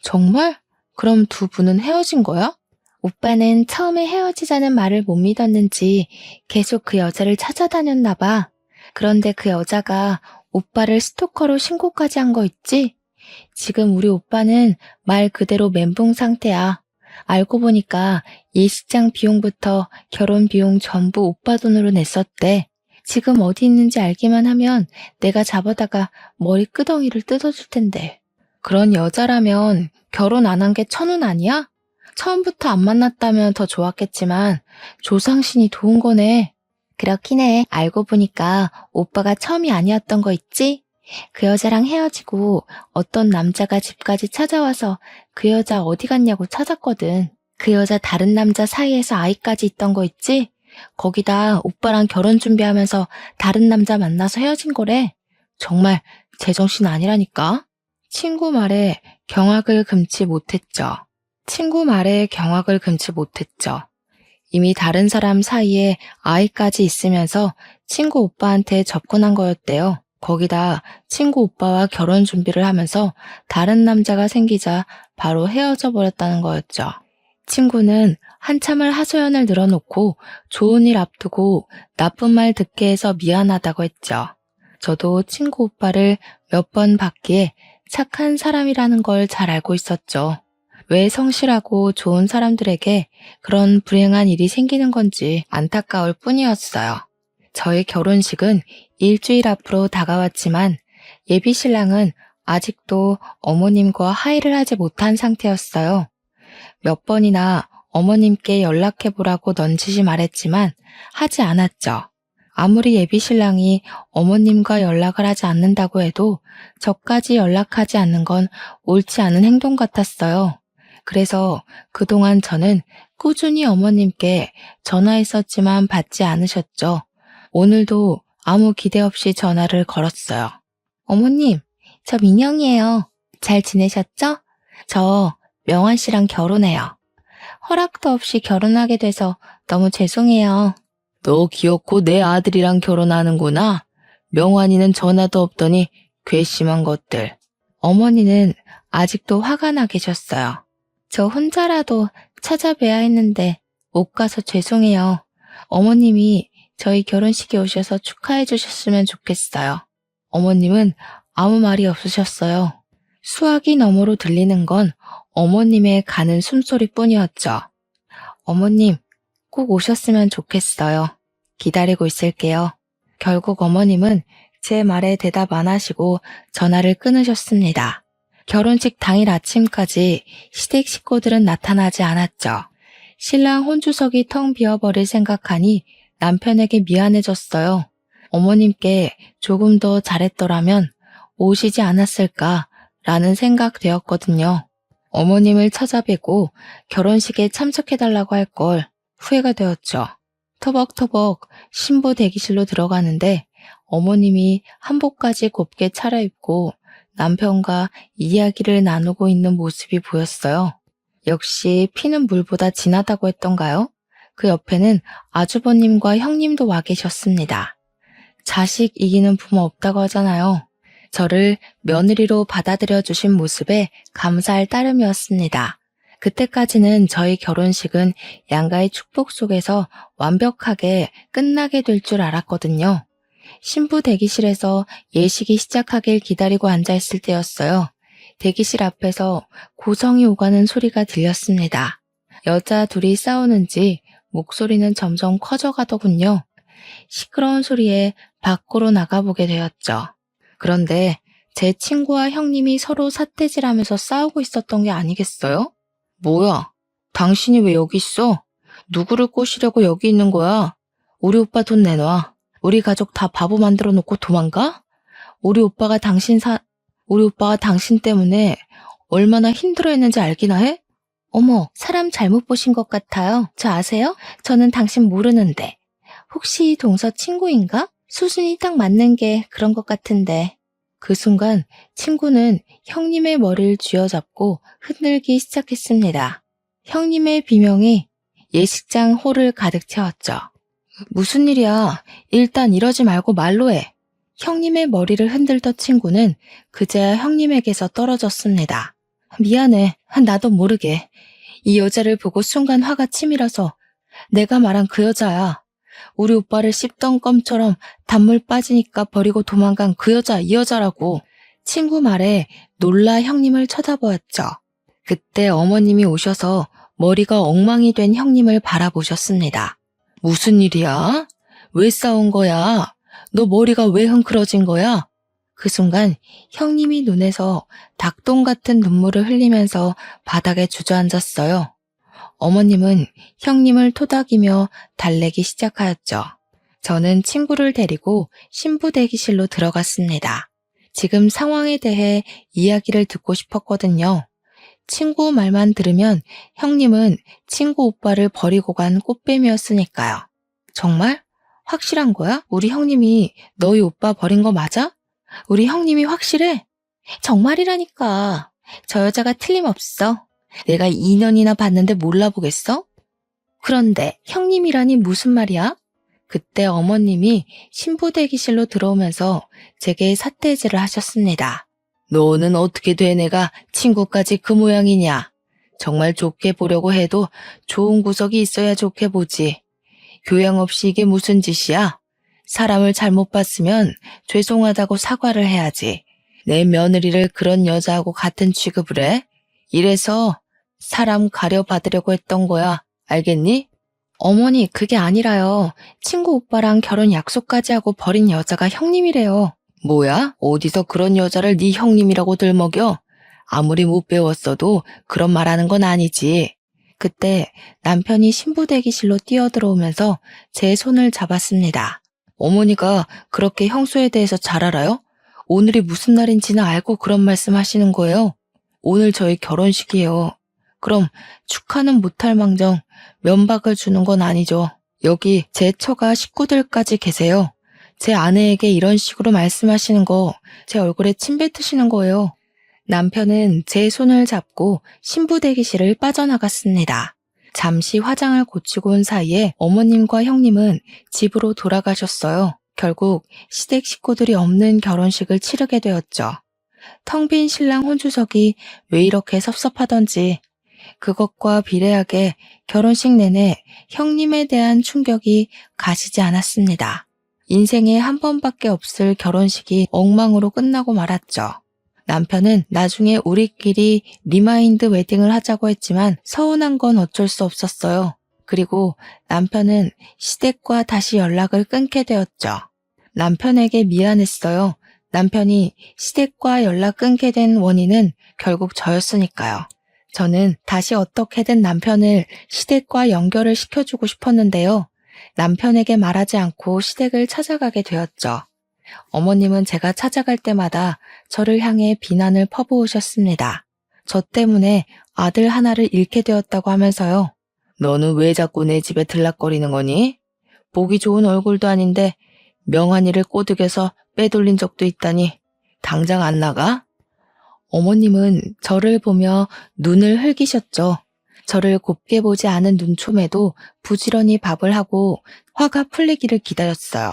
정말? 그럼 두 분은 헤어진 거야? 오빠는 처음에 헤어지자는 말을 못 믿었는지 계속 그 여자를 찾아다녔나 봐. 그런데 그 여자가 오빠를 스토커로 신고까지 한 거 있지? 지금 우리 오빠는 말 그대로 멘붕 상태야. 알고 보니까 예식장 비용부터 결혼 비용 전부 오빠 돈으로 냈었대. 지금 어디 있는지 알기만 하면 내가 잡아다가 머리 끄덩이를 뜯어줄 텐데. 그런 여자라면 결혼 안 한 게 천운 아니야? 처음부터 안 만났다면 더 좋았겠지만 조상신이 도운 거네. 그렇긴 해. 알고 보니까 오빠가 처음이 아니었던 거 있지? 그 여자랑 헤어지고 어떤 남자가 집까지 찾아와서 그 여자 어디 갔냐고 찾았거든. 그 여자 다른 남자 사이에서 아이까지 있던 거 있지? 거기다 오빠랑 결혼 준비하면서 다른 남자 만나서 헤어진 거래. 정말 제정신 아니라니까. 친구 말에 경악을 금치 못했죠. 이미 다른 사람 사이에 아이까지 있으면서 친구 오빠한테 접근한 거였대요. 거기다 친구 오빠와 결혼 준비를 하면서 다른 남자가 생기자 바로 헤어져 버렸다는 거였죠. 친구는 한참을 하소연을 늘어놓고 좋은 일 앞두고 나쁜 말 듣게 해서 미안하다고 했죠. 저도 친구 오빠를 몇 번 봤기에 착한 사람이라는 걸 잘 알고 있었죠. 왜 성실하고 좋은 사람들에게 그런 불행한 일이 생기는 건지 안타까울 뿐이었어요. 저의 결혼식은 일주일 앞으로 다가왔지만 예비 신랑은 아직도 어머님과 화해를 하지 못한 상태였어요. 몇 번이나 어머님께 연락해보라고 넌지시 말했지만 하지 않았죠. 아무리 예비 신랑이 어머님과 연락을 하지 않는다고 해도 저까지 연락하지 않는 건 옳지 않은 행동 같았어요. 그래서 그동안 저는 꾸준히 어머님께 전화했었지만 받지 않으셨죠. 오늘도 아무 기대 없이 전화를 걸었어요. 어머님, 저 민영이에요. 잘 지내셨죠? 저 명환 씨랑 결혼해요. 허락도 없이 결혼하게 돼서 너무 죄송해요. 너 귀엽고 내 아들이랑 결혼하는구나. 명환이는 전화도 없더니 괘씸한 것들. 어머니는 아직도 화가 나 계셨어요. 저 혼자라도 찾아뵈야 했는데 못 가서 죄송해요. 어머님이 저희 결혼식에 오셔서 축하해 주셨으면 좋겠어요. 어머님은 아무 말이 없으셨어요. 수화기 너머로 들리는 건 어머님의 가는 숨소리뿐이었죠. 어머님, 꼭 오셨으면 좋겠어요. 기다리고 있을게요. 결국 어머님은 제 말에 대답 안 하시고 전화를 끊으셨습니다. 결혼식 당일 아침까지 시댁 식구들은 나타나지 않았죠. 신랑 혼주석이 텅 비어버릴 생각하니 남편에게 미안해졌어요. 어머님께 조금 더 잘했더라면 오시지 않았을까라는 생각 되었거든요. 어머님을 찾아뵈고 결혼식에 참석해달라고 할 걸 후회가 되었죠. 터벅터벅 신부 대기실로 들어가는데 어머님이 한복까지 곱게 차려입고 남편과 이야기를 나누고 있는 모습이 보였어요. 역시 피는 물보다 진하다고 했던가요? 그 옆에는 아주버님과 형님도 와 계셨습니다. 자식 이기는 부모 없다고 하잖아요. 저를 며느리로 받아들여 주신 모습에 감사할 따름이었습니다. 그때까지는 저희 결혼식은 양가의 축복 속에서 완벽하게 끝나게 될 줄 알았거든요. 신부 대기실에서 예식이 시작하길 기다리고 앉아있을 때였어요. 대기실 앞에서 고성이 오가는 소리가 들렸습니다. 여자 둘이 싸우는지 목소리는 점점 커져가더군요. 시끄러운 소리에 밖으로 나가보게 되었죠. 그런데 제 친구와 형님이 서로 삿대질하면서 싸우고 있었던 게 아니겠어요? 뭐야? 당신이 왜 여기 있어? 누구를 꼬시려고 여기 있는 거야? 우리 오빠 돈 내놔. 우리 가족 다 바보 만들어 놓고 도망가? 우리 오빠가 당신 때문에 얼마나 힘들어했는지 알기나 해? 어머, 사람 잘못 보신 것 같아요. 저 아세요? 저는 당신 모르는데. 혹시 동서 친구인가? 수준이 딱 맞는 게 그런 것 같은데. 그 순간 친구는 형님의 머리를 쥐어잡고 흔들기 시작했습니다. 형님의 비명이 예식장 홀을 가득 채웠죠. 무슨 일이야? 일단 이러지 말고 말로 해. 형님의 머리를 흔들던 친구는 그제야 형님에게서 떨어졌습니다. 미안해. 나도 모르게. 이 여자를 보고 순간 화가 치밀어서 내가 말한 그 여자야. 우리 오빠를 씹던 껌처럼 단물 빠지니까 버리고 도망간 그 여자, 이 여자라고. 친구 말에 놀라 형님을 쳐다보았죠. 그때 어머님이 오셔서 머리가 엉망이 된 형님을 바라보셨습니다. 무슨 일이야? 왜 싸운 거야? 너 머리가 왜 흥크러진 거야? 그 순간 형님이 눈에서 닭똥 같은 눈물을 흘리면서 바닥에 주저앉았어요. 어머님은 형님을 토닥이며 달래기 시작하였죠. 저는 친구를 데리고 신부 대기실로 들어갔습니다. 지금 상황에 대해 이야기를 듣고 싶었거든요. 친구 말만 들으면 형님은 친구 오빠를 버리고 간 꽃뱀이었으니까요. 정말? 확실한 거야? 우리 형님이 너희 오빠 버린 거 맞아? 우리 형님이 확실해? 정말이라니까. 저 여자가 틀림없어. 내가 2년이나 봤는데 몰라보겠어? 그런데 형님이라니 무슨 말이야? 그때 어머님이 신부 대기실로 들어오면서 제게 삿대질을 하셨습니다. 너는 어떻게 돼 내가 친구까지 그 모양이냐? 정말 좋게 보려고 해도 좋은 구석이 있어야 좋게 보지. 교양 없이 이게 무슨 짓이야? 사람을 잘못 봤으면 죄송하다고 사과를 해야지. 내 며느리를 그런 여자하고 같은 취급을 해? 이래서 사람 가려받으려고 했던 거야. 알겠니? 어머니, 그게 아니라요. 친구 오빠랑 결혼 약속까지 하고 버린 여자가 형님이래요. 뭐야? 어디서 그런 여자를 네 형님이라고 들먹여? 아무리 못 배웠어도 그런 말하는 건 아니지. 그때 남편이 신부 대기실로 뛰어들어오면서 제 손을 잡았습니다. 어머니가 그렇게 형수에 대해서 잘 알아요? 오늘이 무슨 날인지는 알고 그런 말씀 하시는 거예요? 오늘 저희 결혼식이에요. 그럼 축하는 못할 망정 면박을 주는 건 아니죠. 여기 제 처가 식구들까지 계세요. 제 아내에게 이런 식으로 말씀하시는 거 제 얼굴에 침 뱉으시는 거예요. 남편은 제 손을 잡고 신부 대기실을 빠져나갔습니다. 잠시 화장을 고치고 온 사이에 어머님과 형님은 집으로 돌아가셨어요. 결국 시댁 식구들이 없는 결혼식을 치르게 되었죠. 텅 빈 신랑 혼주석이 왜 이렇게 섭섭하던지 그것과 비례하게 결혼식 내내 형님에 대한 충격이 가시지 않았습니다. 인생에 한 번밖에 없을 결혼식이 엉망으로 끝나고 말았죠. 남편은 나중에 우리끼리 리마인드 웨딩을 하자고 했지만 서운한 건 어쩔 수 없었어요. 그리고 남편은 시댁과 다시 연락을 끊게 되었죠. 남편에게 미안했어요. 남편이 시댁과 연락 끊게 된 원인은 결국 저였으니까요. 저는 다시 어떻게든 남편을 시댁과 연결을 시켜주고 싶었는데요. 남편에게 말하지 않고 시댁을 찾아가게 되었죠. 어머님은 제가 찾아갈 때마다 저를 향해 비난을 퍼부으셨습니다. 저 때문에 아들 하나를 잃게 되었다고 하면서요. 너는 왜 자꾸 내 집에 들락거리는 거니? 보기 좋은 얼굴도 아닌데 명한이를 꼬드겨서 빼돌린 적도 있다니 당장 안 나가? 어머님은 저를 보며 눈을 흘기셨죠. 저를 곱게 보지 않은 눈초매도 부지런히 밥을 하고 화가 풀리기를 기다렸어요.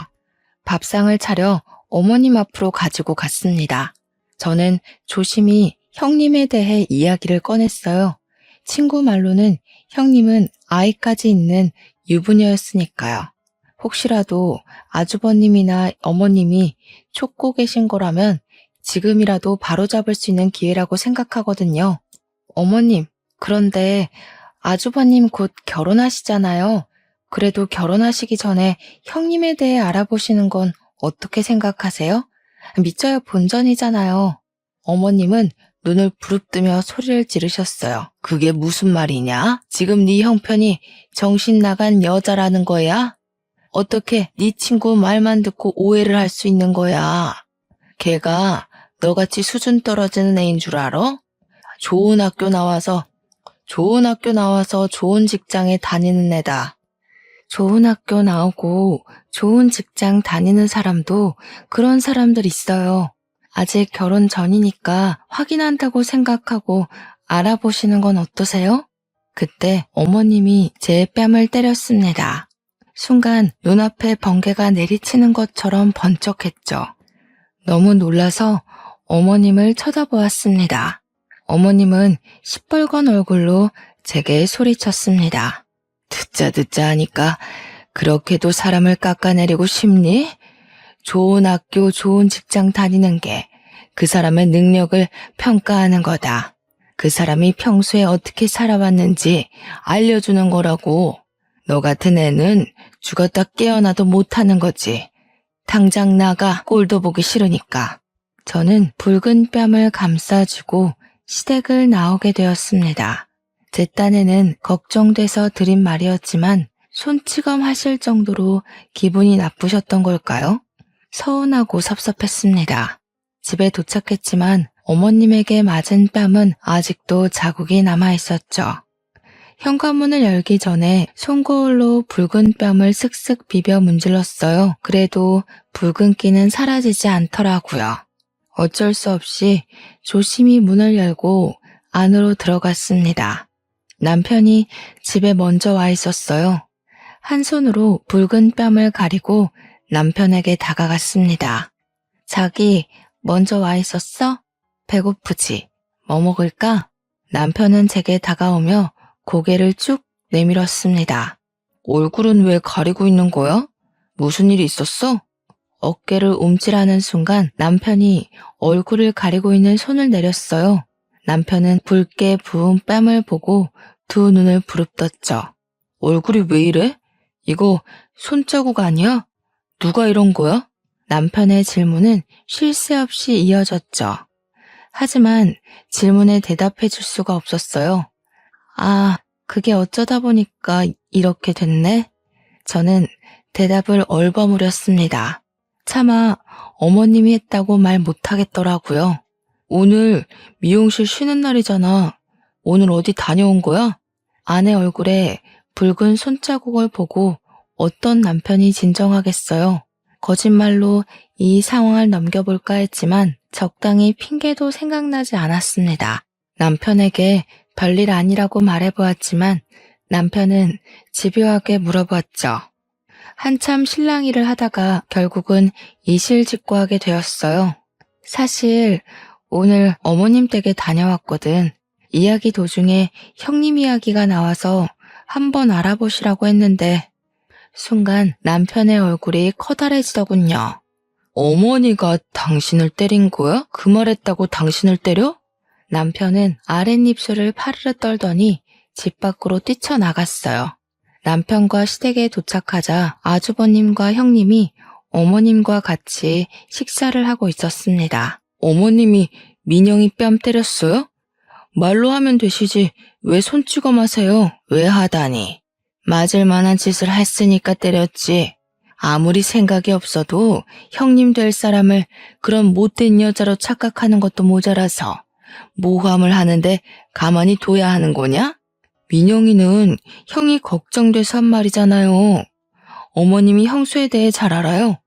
밥상을 차려 어머님 앞으로 가지고 갔습니다. 저는 조심히 형님에 대해 이야기를 꺼냈어요. 친구 말로는 형님은 아이까지 있는 유부녀였으니까요. 혹시라도 아주버님이나 어머님이 쫓고 계신 거라면 지금이라도 바로잡을 수 있는 기회라고 생각하거든요. 어머님, 그런데 아주버님 곧 결혼하시잖아요. 그래도 결혼하시기 전에 형님에 대해 알아보시는 건 어떻게 생각하세요? 믿져야 본전이잖아요. 어머님은 눈을 부릅뜨며 소리를 지르셨어요. 그게 무슨 말이냐? 지금 네 형편이 정신 나간 여자라는 거야? 어떻게 네 친구 말만 듣고 오해를 할 수 있는 거야? 걔가 너같이 수준 떨어지는 애인 줄 알아? 좋은 학교 나와서 좋은 직장에 다니는 애다. 좋은 학교 나오고 좋은 직장 다니는 사람도 그런 사람들 있어요. 아직 결혼 전이니까 확인한다고 생각하고 알아보시는 건 어떠세요? 그때 어머님이 제 뺨을 때렸습니다. 순간 눈앞에 번개가 내리치는 것처럼 번쩍했죠. 너무 놀라서 어머님을 쳐다보았습니다. 어머님은 시뻘건 얼굴로 제게 소리쳤습니다. 듣자 하니까 그렇게도 사람을 깎아내리고 싶니? 좋은 학교, 좋은 직장 다니는 게 그 사람의 능력을 평가하는 거다. 그 사람이 평소에 어떻게 살아왔는지 알려주는 거라고. 너 같은 애는 죽었다 깨어나도 못하는 거지. 당장 나가, 꼴도 보기 싫으니까. 저는 붉은 뺨을 감싸주고 시댁을 나오게 되었습니다. 제 딴에는 걱정돼서 드린 말이었지만 손찌검 하실 정도로 기분이 나쁘셨던 걸까요? 서운하고 섭섭했습니다. 집에 도착했지만 어머님에게 맞은 뺨은 아직도 자국이 남아있었죠. 현관문을 열기 전에 손거울로 붉은 뺨을 슥슥 비벼 문질렀어요. 그래도 붉은기는 사라지지 않더라고요. 어쩔 수 없이 조심히 문을 열고 안으로 들어갔습니다. 남편이 집에 먼저 와 있었어요. 한 손으로 붉은 뺨을 가리고 남편에게 다가갔습니다. 자기 먼저 와 있었어? 배고프지? 뭐 먹을까? 남편은 제게 다가오며 고개를 쭉 내밀었습니다. 얼굴은 왜 가리고 있는 거야? 무슨 일이 있었어? 어깨를 움찔하는 순간 남편이 얼굴을 가리고 있는 손을 내렸어요. 남편은 붉게 부은 뺨을 보고 두 눈을 부릅떴죠. 얼굴이 왜 이래? 이거 손자국 아니야? 누가 이런 거야? 남편의 질문은 쉴 새 없이 이어졌죠. 하지만 질문에 대답해 줄 수가 없었어요. 아, 그게 어쩌다 보니까 이렇게 됐네? 저는 대답을 얼버무렸습니다. 차마 어머님이 했다고 말 못하겠더라고요. 오늘 미용실 쉬는 날이잖아. 오늘 어디 다녀온 거야? 아내 얼굴에 붉은 손자국을 보고 어떤 남편이 진정하겠어요. 거짓말로 이 상황을 넘겨볼까 했지만 적당히 핑계도 생각나지 않았습니다. 남편에게 별일 아니라고 말해보았지만 남편은 집요하게 물어봤죠. 한참 실랑이를 하다가 결국은 이실직고하게 되었어요. 사실 오늘 어머님 댁에 다녀왔거든. 이야기 도중에 형님 이야기가 나와서 한번 알아보시라고 했는데 순간 남편의 얼굴이 커다래지더군요. 어머니가 당신을 때린 거야? 그 말했다고 당신을 때려? 남편은 아랫입술을 파르르 떨더니 집 밖으로 뛰쳐나갔어요. 남편과 시댁에 도착하자 아주버님과 형님이 어머님과 같이 식사를 하고 있었습니다. 어머님이 민영이 뺨 때렸어요? 말로 하면 되시지 왜 손찌검 하세요? 왜 하다니? 맞을 만한 짓을 했으니까 때렸지. 아무리 생각이 없어도 형님 될 사람을 그런 못된 여자로 착각하는 것도 모자라서 모함을 하는데 가만히 둬야 하는 거냐? 민영이는 형이 걱정돼서 한 말이잖아요. 어머님이 형수에 대해 잘 알아요.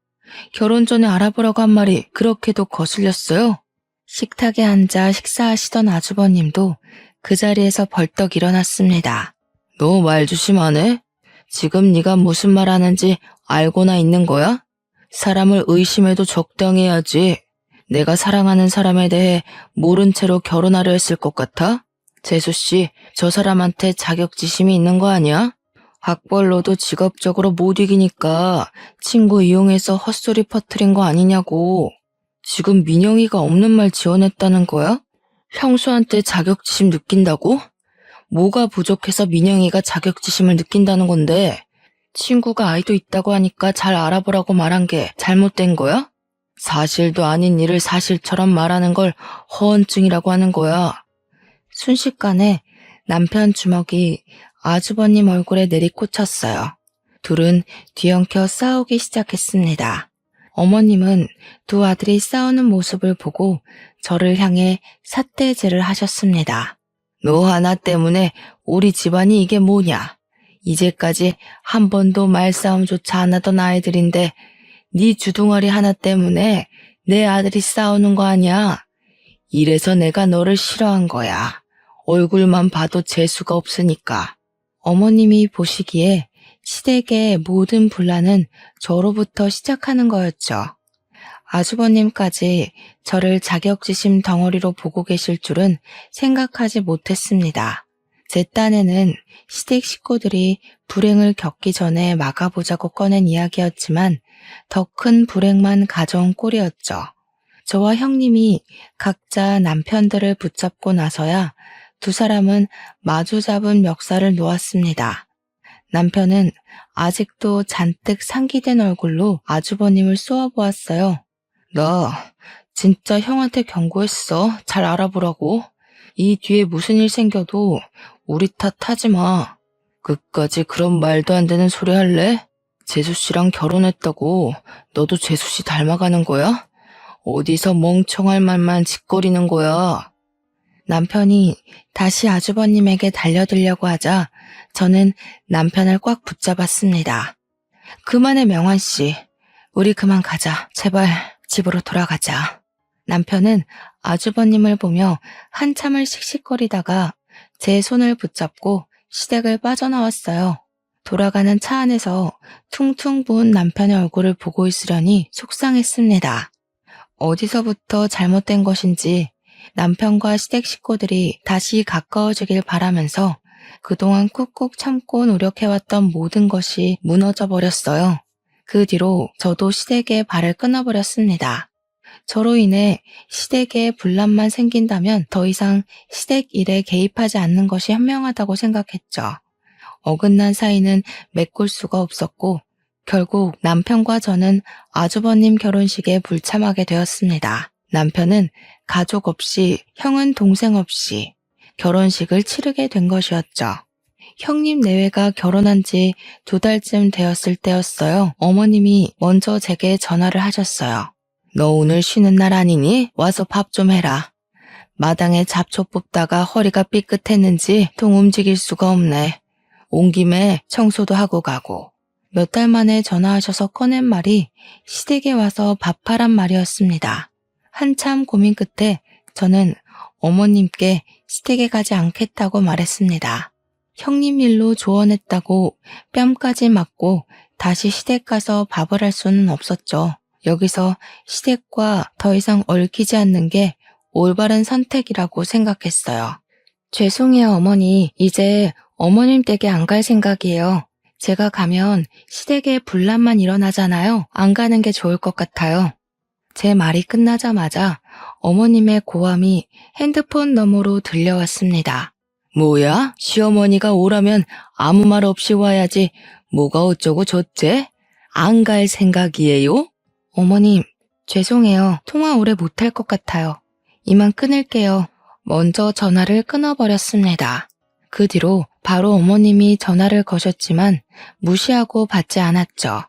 결혼 전에 알아보라고 한 말이 그렇게도 거슬렸어요. 식탁에 앉아 식사하시던 아주버님도 그 자리에서 벌떡 일어났습니다. 너 말 조심하네? 지금 네가 무슨 말 하는지 알고나 있는 거야? 사람을 의심해도 적당해야지. 내가 사랑하는 사람에 대해 모른 채로 결혼하려 했을 것 같아? 재수씨, 저 사람한테 자격지심이 있는 거 아니야? 학벌로도 직업적으로 못 이기니까 친구 이용해서 헛소리 퍼뜨린 거 아니냐고. 지금 민영이가 없는 말 지어냈다는 거야? 형수한테 자격지심 느낀다고? 뭐가 부족해서 민영이가 자격지심을 느낀다는 건데, 친구가 아이도 있다고 하니까 잘 알아보라고 말한 게 잘못된 거야? 사실도 아닌 일을 사실처럼 말하는 걸 허언증이라고 하는 거야. 순식간에 남편 주먹이 아주버님 얼굴에 내리꽂혔어요. 둘은 뒤엉켜 싸우기 시작했습니다. 어머님은 두 아들이 싸우는 모습을 보고 저를 향해 삿대질을 하셨습니다. 너 하나 때문에 우리 집안이 이게 뭐냐? 이제까지 한 번도 말싸움조차 안 하던 아이들인데 네 주둥아리 하나 때문에 내 아들이 싸우는 거 아니야? 이래서 내가 너를 싫어한 거야. 얼굴만 봐도 재수가 없으니까. 어머님이 보시기에 시댁의 모든 분란은 저로부터 시작하는 거였죠. 아주버님까지 저를 자격지심 덩어리로 보고 계실 줄은 생각하지 못했습니다. 제 딴에는 시댁 식구들이 불행을 겪기 전에 막아보자고 꺼낸 이야기였지만 더 큰 불행만 가져온 꼴이었죠. 저와 형님이 각자 남편들을 붙잡고 나서야 두 사람은 마주 잡은 멱살을 놓았습니다. 남편은 아직도 잔뜩 상기된 얼굴로 아주버님을 쏘아보았어요. 나 진짜 형한테 경고했어. 잘 알아보라고. 이 뒤에 무슨 일 생겨도 우리 탓하지 마. 끝까지 그런 말도 안 되는 소리 할래? 재수씨랑 결혼했다고 너도 재수씨 닮아가는 거야? 어디서 멍청할 말만 짓거리는 거야? 남편이 다시 아주버님에게 달려들려고 하자 저는 남편을 꽉 붙잡았습니다. 그만해 명환씨. 우리 그만 가자. 제발 집으로 돌아가자. 남편은 아주버님을 보며 한참을 씩씩거리다가 제 손을 붙잡고 시댁을 빠져나왔어요. 돌아가는 차 안에서 퉁퉁 부은 남편의 얼굴을 보고 있으려니 속상했습니다. 어디서부터 잘못된 것인지 남편과 시댁 식구들이 다시 가까워지길 바라면서 그동안 꾹꾹 참고 노력해왔던 모든 것이 무너져 버렸어요. 그 뒤로 저도 시댁에 발을 끊어버렸습니다. 저로 인해 시댁에 분란만 생긴다면 더 이상 시댁 일에 개입하지 않는 것이 현명하다고 생각했죠. 어긋난 사이는 메꿀 수가 없었고 결국 남편과 저는 아주버님 결혼식에 불참하게 되었습니다. 남편은 가족 없이, 형은 동생 없이 결혼식을 치르게 된 것이었죠. 형님 내외가 결혼한 지 2달쯤 되었을 때였어요. 어머님이 먼저 제게 전화를 하셨어요. 너 오늘 쉬는 날 아니니? 와서 밥 좀 해라. 마당에 잡초 뽑다가 허리가 삐끗했는지 통 움직일 수가 없네. 온 김에 청소도 하고 가고. 몇 달 만에 전화하셔서 꺼낸 말이 시댁에 와서 밥하란 말이었습니다. 한참 고민 끝에 저는 어머님께 시댁에 가지 않겠다고 말했습니다. 형님 일로 조언했다고 뺨까지 맞고 다시 시댁 가서 밥을 할 수는 없었죠. 여기서 시댁과 더 이상 얽히지 않는 게 올바른 선택이라고 생각했어요. 죄송해요 어머니. 이제 어머님 댁에 안 갈 생각이에요. 제가 가면 시댁에 분란만 일어나잖아요. 안 가는 게 좋을 것 같아요. 제 말이 끝나자마자 어머님의 고함이 핸드폰 너머로 들려왔습니다. 뭐야? 시어머니가 오라면 아무 말 없이 와야지. 뭐가 어쩌고 저째? 안 갈 생각이에요? 어머님, 죄송해요. 통화 오래 못할 것 같아요. 이만 끊을게요. 먼저 전화를 끊어버렸습니다. 그 뒤로 바로 어머님이 전화를 거셨지만 무시하고 받지 않았죠.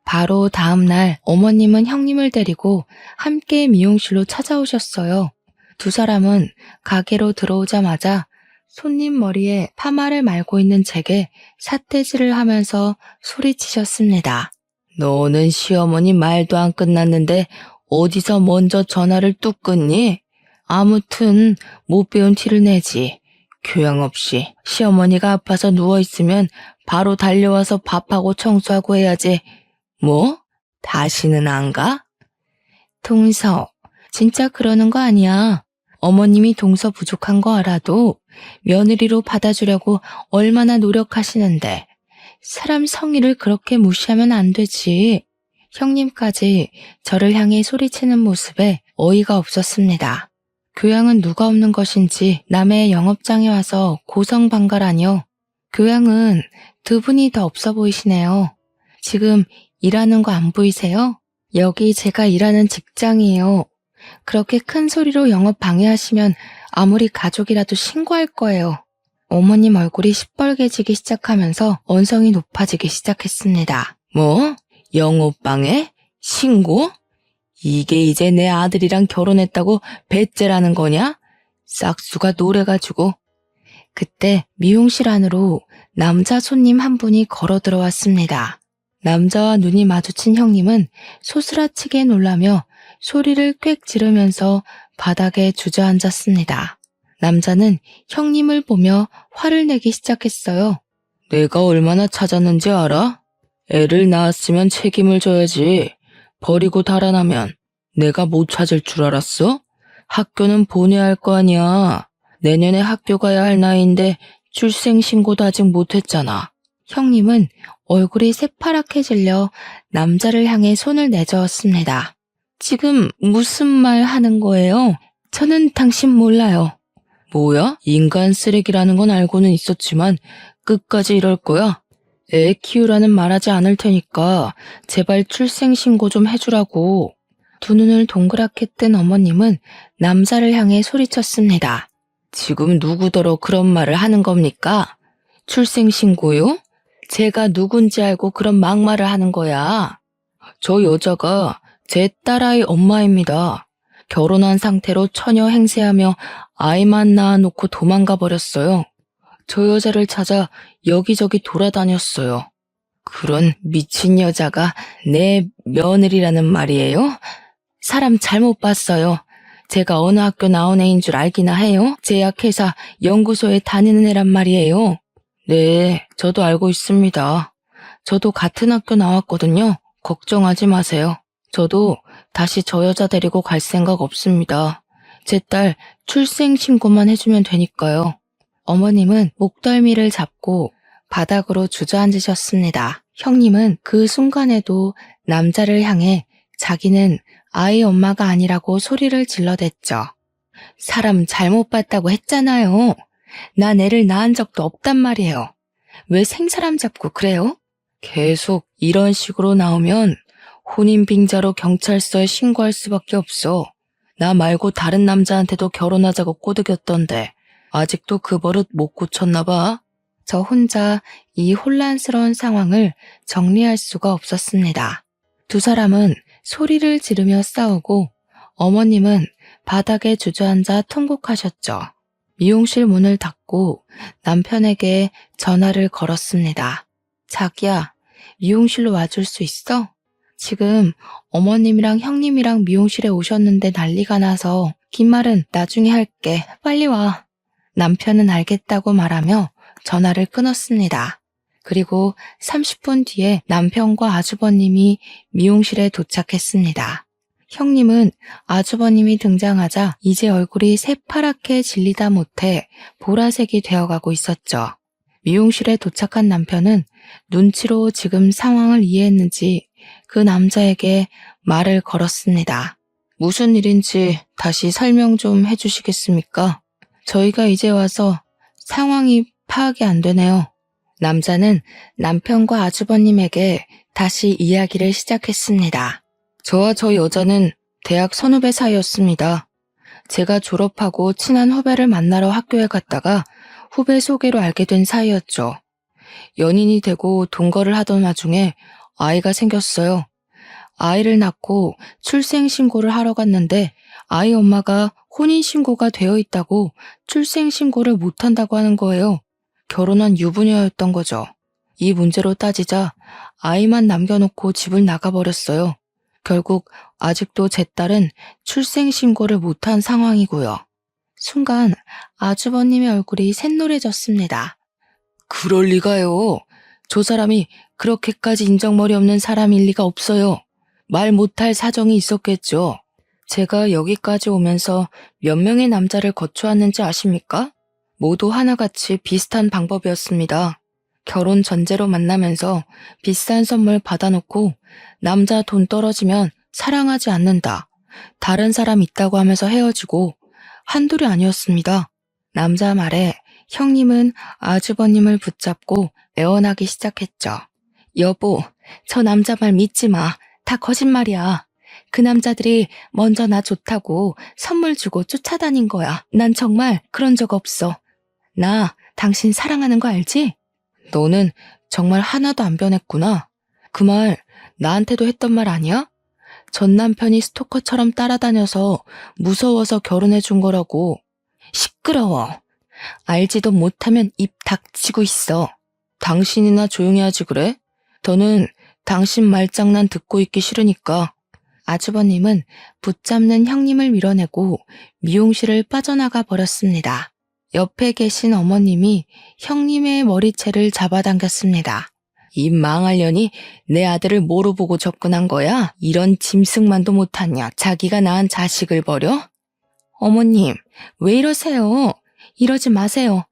바로 다음 날 어머님은 형님을 데리고 함께 미용실로 찾아오셨어요. 두 사람은 가게로 들어오자마자 손님 머리에 파마를 말고 있는 제게 삿대질을 하면서 소리치셨습니다. 너는 시어머니 말도 안 끝났는데 어디서 먼저 전화를 뚝 끊니? 아무튼 못 배운 티를 내지. 교양 없이 시어머니가 아파서 누워있으면 바로 달려와서 밥하고 청소하고 해야지. 뭐? 다시는 안 가? 동서, 진짜 그러는 거 아니야. 어머님이 동서 부족한 거 알아도 며느리로 받아주려고 얼마나 노력하시는데 사람 성의를 그렇게 무시하면 안 되지. 형님까지 저를 향해 소리치는 모습에 어이가 없었습니다. 교양은 누가 없는 것인지 남의 영업장에 와서 고성방가라뇨. 교양은 두 분이 더 없어 보이시네요. 지금 일하는 거 안 보이세요? 여기 제가 일하는 직장이에요. 그렇게 큰 소리로 영업 방해하시면 아무리 가족이라도 신고할 거예요. 어머님 얼굴이 시뻘개지기 시작하면서 언성이 높아지기 시작했습니다. 뭐? 영업 방해? 신고? 이게 이제 내 아들이랑 결혼했다고 배째라는 거냐? 싹수가 노래가지고. 그때 미용실 안으로 남자 손님 한 분이 걸어 들어왔습니다. 남자와 눈이 마주친 형님은 소스라치게 놀라며 소리를 꽥 지르면서 바닥에 주저앉았습니다. 남자는 형님을 보며 화를 내기 시작했어요. 내가 얼마나 찾았는지 알아? 애를 낳았으면 책임을 져야지. 버리고 달아나면 내가 못 찾을 줄 알았어? 학교는 보내야 할 거 아니야. 내년에 학교 가야 할 나이인데 출생신고도 아직 못했잖아. 형님은 얼굴이 새파랗게 질려 남자를 향해 손을 내저었습니다. 지금 무슨 말 하는 거예요? 저는 당신 몰라요. 뭐야? 인간 쓰레기라는 건 알고는 있었지만 끝까지 이럴 거야? 애 키우라는 말하지 않을 테니까 제발 출생신고 좀 해주라고. 두 눈을 동그랗게 뜬 어머님은 남자를 향해 소리쳤습니다. 지금 누구더러 그런 말을 하는 겁니까? 출생신고요? 제가 누군지 알고 그런 막말을 하는 거야. 저 여자가 제 딸아이 엄마입니다. 결혼한 상태로 처녀 행세하며 아이만 낳아놓고 도망가 버렸어요. 저 여자를 찾아 여기저기 돌아다녔어요. 그런 미친 여자가 내 며느리라는 말이에요? 사람 잘못 봤어요. 제가 어느 학교 나온 애인 줄 알기나 해요? 제약회사 연구소에 다니는 애란 말이에요. 네, 저도 알고 있습니다. 저도 같은 학교 나왔거든요. 걱정하지 마세요. 저도 다시 저 여자 데리고 갈 생각 없습니다. 제 딸 출생신고만 해주면 되니까요. 어머님은 목덜미를 잡고 바닥으로 주저앉으셨습니다. 형님은 그 순간에도 남자를 향해 자기는 아이 엄마가 아니라고 소리를 질러댔죠. 사람 잘못 봤다고 했잖아요. 난 애를 낳은 적도 없단 말이에요. 왜 생사람 잡고 그래요? 계속 이런 식으로 나오면 혼인빙자로 경찰서에 신고할 수밖에 없어. 나 말고 다른 남자한테도 결혼하자고 꼬드겼던데 아직도 그 버릇 못 고쳤나 봐. 저 혼자 이 혼란스러운 상황을 정리할 수가 없었습니다. 두 사람은 소리를 지르며 싸우고 어머님은 바닥에 주저앉아 통곡하셨죠. 미용실 문을 닫고 남편에게 전화를 걸었습니다. 자기야, 미용실로 와줄 수 있어? 지금 어머님이랑 형님이랑 미용실에 오셨는데 난리가 나서 긴 말은 나중에 할게. 빨리 와. 남편은 알겠다고 말하며 전화를 끊었습니다. 그리고 30분 뒤에 남편과 아주버님이 미용실에 도착했습니다. 형님은 아주버님이 등장하자 이제 얼굴이 새파랗게 질리다 못해 보라색이 되어가고 있었죠. 미용실에 도착한 남편은 눈치로 지금 상황을 이해했는지 그 남자에게 말을 걸었습니다. 무슨 일인지 다시 설명 좀 해주시겠습니까? 저희가 이제 와서 상황이 파악이 안 되네요. 남자는 남편과 아주버님에게 다시 이야기를 시작했습니다. 저와 저 여자는 대학 선후배 사이였습니다. 제가 졸업하고 친한 후배를 만나러 학교에 갔다가 후배 소개로 알게 된 사이였죠. 연인이 되고 동거를 하던 와중에 아이가 생겼어요. 아이를 낳고 출생신고를 하러 갔는데 아이 엄마가 혼인신고가 되어 있다고 출생신고를 못한다고 하는 거예요. 결혼한 유부녀였던 거죠. 이 문제로 따지자 아이만 남겨놓고 집을 나가버렸어요. 결국 아직도 제 딸은 출생신고를 못한 상황이고요. 순간 아주버님의 얼굴이 샛노래졌습니다. 그럴 리가요. 저 사람이 그렇게까지 인정머리 없는 사람일 리가 없어요. 말 못할 사정이 있었겠죠. 제가 여기까지 오면서 몇 명의 남자를 거쳐왔는지 아십니까? 모두 하나같이 비슷한 방법이었습니다. 결혼 전제로 만나면서 비싼 선물 받아놓고 남자 돈 떨어지면 사랑하지 않는다. 다른 사람 있다고 하면서 헤어지고 한둘이 아니었습니다. 남자 말에 형님은 아주버님을 붙잡고 애원하기 시작했죠. 여보, 저 남자 말 믿지 마. 다 거짓말이야. 그 남자들이 먼저 나 좋다고 선물 주고 쫓아다닌 거야. 난 정말 그런 적 없어. 나 당신 사랑하는 거 알지? 너는 정말 하나도 안 변했구나. 그 말 나한테도 했던 말 아니야? 전 남편이 스토커처럼 따라다녀서 무서워서 결혼해 준 거라고. 시끄러워. 알지도 못하면 입 닥치고 있어. 당신이나 조용히 하지 그래? 더는 당신 말장난 듣고 있기 싫으니까. 아주버님은 붙잡는 형님을 밀어내고 미용실을 빠져나가 버렸습니다. 옆에 계신 어머님이 형님의 머리채를 잡아당겼습니다. 이 망할년이 내 아들을 뭐로 보고 접근한 거야? 이런 짐승만도 못하냐? 자기가 낳은 자식을 버려? 어머님, 왜 이러세요? 이러지 마세요.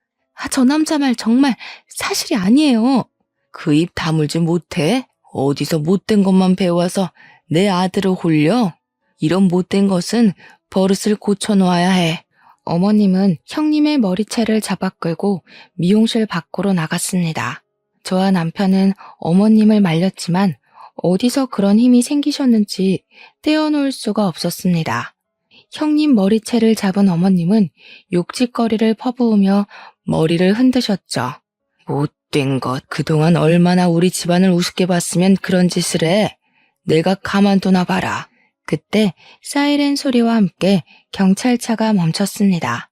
저 남자 말 정말 사실이 아니에요. 그 입 다물지 못해? 어디서 못된 것만 배워서 내 아들을 홀려? 이런 못된 것은 버릇을 고쳐놓아야 해. 어머님은 형님의 머리채를 잡아 끌고 미용실 밖으로 나갔습니다. 저와 남편은 어머님을 말렸지만 어디서 그런 힘이 생기셨는지 떼어놓을 수가 없었습니다. 형님 머리채를 잡은 어머님은 욕짓거리를 퍼부으며 머리를 흔드셨죠. 못된 것, 그동안 얼마나 우리 집안을 우습게 봤으면 그런 짓을 해. 내가 가만두나 봐라. 그때 사이렌 소리와 함께 경찰차가 멈췄습니다.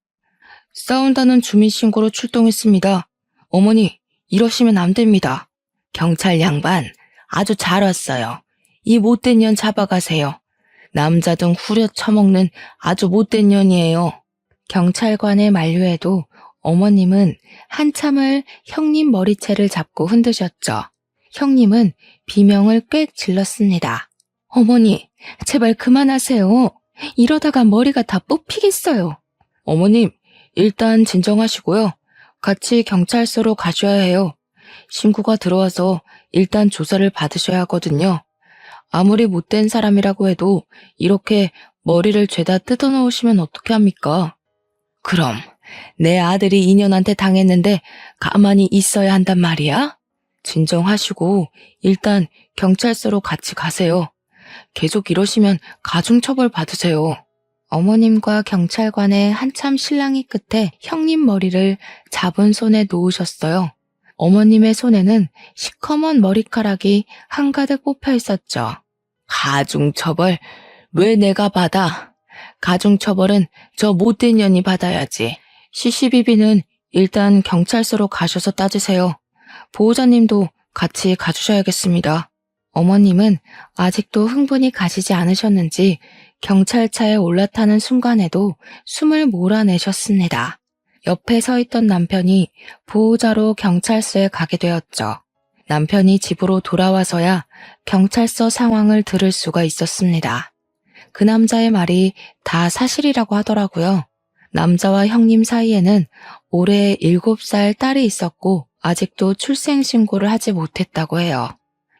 싸운다는 주민신고로 출동했습니다. 어머니, 이러시면 안 됩니다. 경찰 양반, 아주 잘 왔어요. 이 못된 년 잡아가세요. 남자 등 후려 처먹는 아주 못된 년이에요. 경찰관의 만류에도 어머님은 한참을 형님 머리채를 잡고 흔드셨죠. 형님은 비명을 꽥 질렀습니다. 어머니, 제발 그만하세요. 이러다가 머리가 다 뽑히겠어요. 어머님, 일단 진정하시고요. 같이 경찰서로 가셔야 해요. 신고가 들어와서 일단 조사를 받으셔야 하거든요. 아무리 못된 사람이라고 해도 이렇게 머리를 죄다 뜯어놓으시면 어떻게 합니까? 그럼 내 아들이 인연한테 당했는데 가만히 있어야 한단 말이야? 진정하시고 일단 경찰서로 같이 가세요. 계속 이러시면 가중처벌 받으세요. 어머님과 경찰관의 한참 실랑이 끝에 형님 머리를 잡은 손에 놓으셨어요. 어머님의 손에는 시커먼 머리카락이 한가득 뽑혀 있었죠. 가중처벌? 왜 내가 받아? 가중처벌은 저 못된 년이 받아야지. CCBB는 일단 경찰서로 가셔서 따지세요. 보호자님도 같이 가주셔야겠습니다. 어머님은 아직도 흥분이 가시지 않으셨는지 경찰차에 올라타는 순간에도 숨을 몰아내셨습니다. 옆에 서 있던 남편이 보호자로 경찰서에 가게 되었죠. 남편이 집으로 돌아와서야 경찰서 상황을 들을 수가 있었습니다. 그 남자의 말이 다 사실이라고 하더라고요. 남자와 형님 사이에는 올해 7살 딸이 있었고 아직도 출생신고를 하지 못했다고 해요.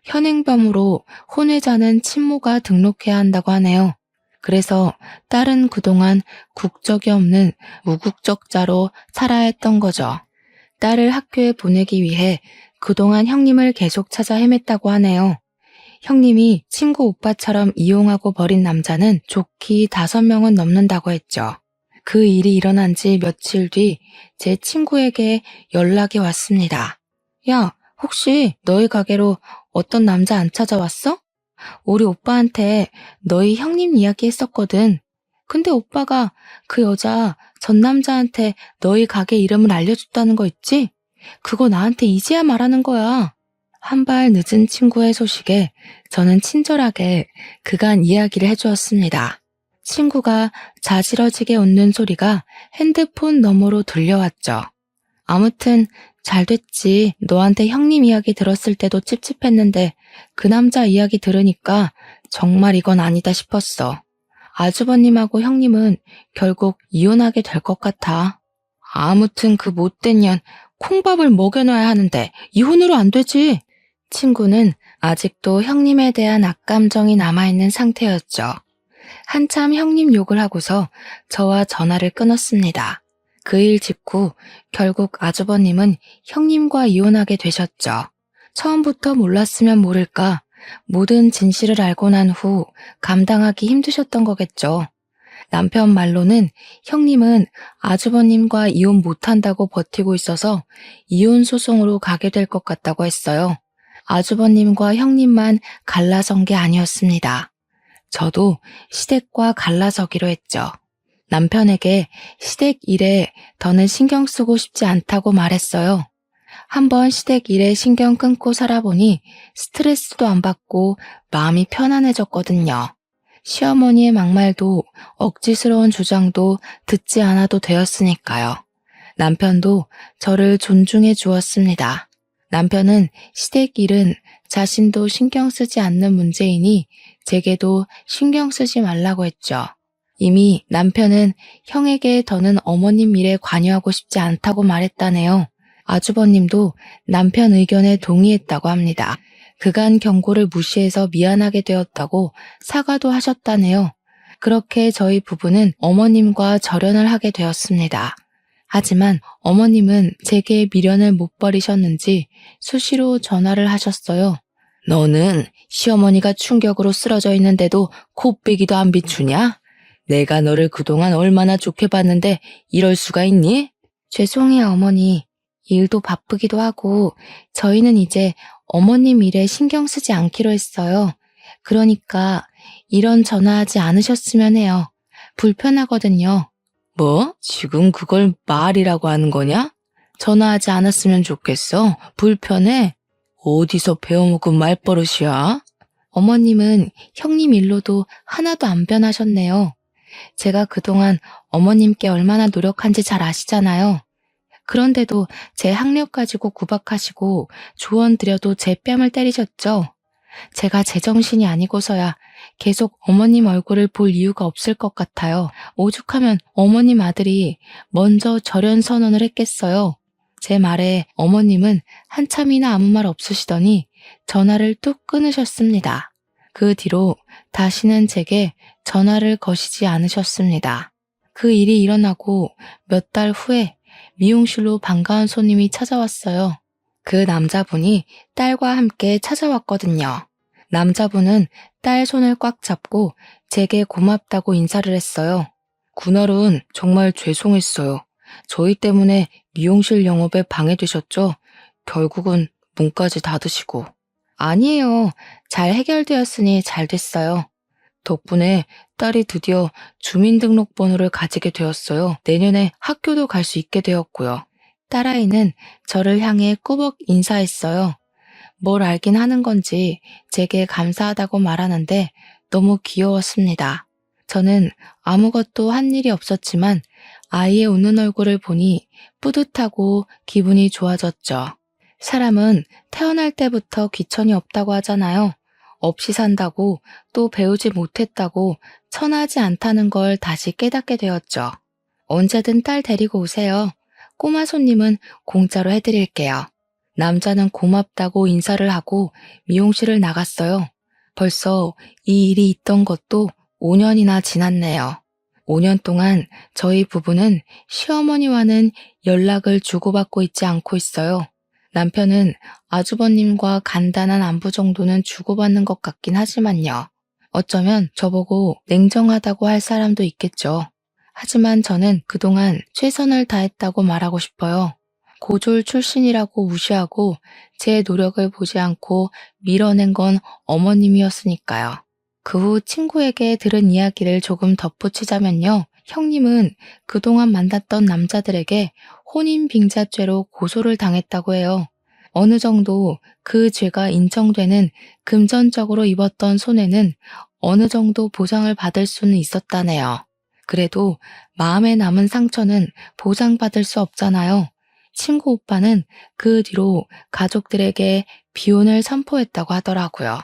현행범으로 혼외자는 친모가 등록해야 한다고 하네요. 그래서 딸은 그동안 국적이 없는 무국적자로 살아야 했던 거죠. 딸을 학교에 보내기 위해 그동안 형님을 계속 찾아 헤맸다고 하네요. 형님이 친구 오빠처럼 이용하고 버린 남자는 좋기 5명은 넘는다고 했죠. 그 일이 일어난 지 며칠 뒤 제 친구에게 연락이 왔습니다. 야, 혹시 너희 가게로 어떤 남자 안 찾아왔어? 우리 오빠한테 너희 형님 이야기 했었거든. 근데 오빠가 그 여자 전 남자한테 너희 가게 이름을 알려줬다는 거 있지? 그거 나한테 이제야 말하는 거야. 한 발 늦은 친구의 소식에 저는 친절하게 그간 이야기를 해주었습니다. 친구가 자지러지게 웃는 소리가 핸드폰 너머로 들려왔죠. 아무튼 잘 됐지. 너한테 형님 이야기 들었을 때도 찝찝했는데 그 남자 이야기 들으니까 정말 이건 아니다 싶었어. 아주버님하고 형님은 결국 이혼하게 될 것 같아. 아무튼 그 못된 년 콩밥을 먹여놔야 하는데 이혼으로 안 되지. 친구는 아직도 형님에 대한 악감정이 남아있는 상태였죠. 한참 형님 욕을 하고서 저와 전화를 끊었습니다. 그 일 직후 결국 아주버님은 형님과 이혼하게 되셨죠. 처음부터 몰랐으면 모를까 모든 진실을 알고 난 후 감당하기 힘드셨던 거겠죠. 남편 말로는 형님은 아주버님과 이혼 못한다고 버티고 있어서 이혼 소송으로 가게 될 것 같다고 했어요. 아주버님과 형님만 갈라선 게 아니었습니다. 저도 시댁과 갈라서기로 했죠. 남편에게 시댁 일에 더는 신경 쓰고 싶지 않다고 말했어요. 한번 시댁 일에 신경 끊고 살아보니 스트레스도 안 받고 마음이 편안해졌거든요. 시어머니의 막말도 억지스러운 주장도 듣지 않아도 되었으니까요. 남편도 저를 존중해 주었습니다. 남편은 시댁 일은 자신도 신경 쓰지 않는 문제이니 제게도 신경 쓰지 말라고 했죠. 이미 남편은 형에게 더는 어머님 일에 관여하고 싶지 않다고 말했다네요. 아주버님도 남편 의견에 동의했다고 합니다. 그간 경고를 무시해서 미안하게 되었다고 사과도 하셨다네요. 그렇게 저희 부부는 어머님과 절연을 하게 되었습니다. 하지만 어머님은 제게 미련을 못 버리셨는지 수시로 전화를 하셨어요. 너는 시어머니가 충격으로 쓰러져 있는데도 코빼기도 안 비추냐? 내가 너를 그동안 얼마나 좋게 봤는데 이럴 수가 있니? 죄송해요, 어머니. 일도 바쁘기도 하고 저희는 이제 어머님 일에 신경 쓰지 않기로 했어요. 그러니까 이런 전화하지 않으셨으면 해요. 불편하거든요. 뭐? 지금 그걸 말이라고 하는 거냐? 전화하지 않았으면 좋겠어. 불편해? 어디서 배워먹은 말버릇이야? 어머님은 형님 일로도 하나도 안 변하셨네요. 제가 그동안 어머님께 얼마나 노력한지 잘 아시잖아요. 그런데도 제 학력 가지고 구박하시고 조언 드려도 제 뺨을 때리셨죠. 제가 제정신이 아니고서야 계속 어머님 얼굴을 볼 이유가 없을 것 같아요. 오죽하면 어머님 아들이 먼저 절연 선언을 했겠어요. 제 말에 어머님은 한참이나 아무 말 없으시더니 전화를 뚝 끊으셨습니다. 그 뒤로 다시는 제게 전화를 거시지 않으셨습니다. 그 일이 일어나고 몇 달 후에 미용실로 반가운 손님이 찾아왔어요. 그 남자분이 딸과 함께 찾아왔거든요. 남자분은 딸 손을 꽉 잡고 제게 고맙다고 인사를 했어요. 그날은 정말 죄송했어요. 저희 때문에 미용실 영업에 방해되셨죠? 결국은 문까지 닫으시고. 아니에요. 잘 해결되었으니 잘 됐어요. 덕분에 딸이 드디어 주민등록번호를 가지게 되었어요. 내년에 학교도 갈 수 있게 되었고요. 딸아이는 저를 향해 꾸벅 인사했어요. 뭘 알긴 하는 건지 제게 감사하다고 말하는데 너무 귀여웠습니다. 저는 아무것도 한 일이 없었지만 아이의 웃는 얼굴을 보니 뿌듯하고 기분이 좋아졌죠. 사람은 태어날 때부터 귀천이 없다고 하잖아요. 없이 산다고 또 배우지 못했다고 천하지 않다는 걸 다시 깨닫게 되었죠. 언제든 딸 데리고 오세요. 꼬마 손님은 공짜로 해드릴게요. 남자는 고맙다고 인사를 하고 미용실을 나갔어요. 벌써 이 일이 있던 것도 5년이나 지났네요. 5년 동안 저희 부부는 시어머니와는 연락을 주고받고 있지 않고 있어요. 남편은 아주버님과 간단한 안부 정도는 주고받는 것 같긴 하지만요. 어쩌면 저보고 냉정하다고 할 사람도 있겠죠. 하지만 저는 그동안 최선을 다했다고 말하고 싶어요. 고졸 출신이라고 무시하고 제 노력을 보지 않고 밀어낸 건 어머님이었으니까요. 그 후 친구에게 들은 이야기를 조금 덧붙이자면요. 형님은 그동안 만났던 남자들에게 혼인빙자죄로 고소를 당했다고 해요. 어느 정도 그 죄가 인정되는 금전적으로 입었던 손해는 어느 정도 보상을 받을 수는 있었다네요. 그래도 마음에 남은 상처는 보상받을 수 없잖아요. 친구 오빠는 그 뒤로 가족들에게 비혼을 선포했다고 하더라고요.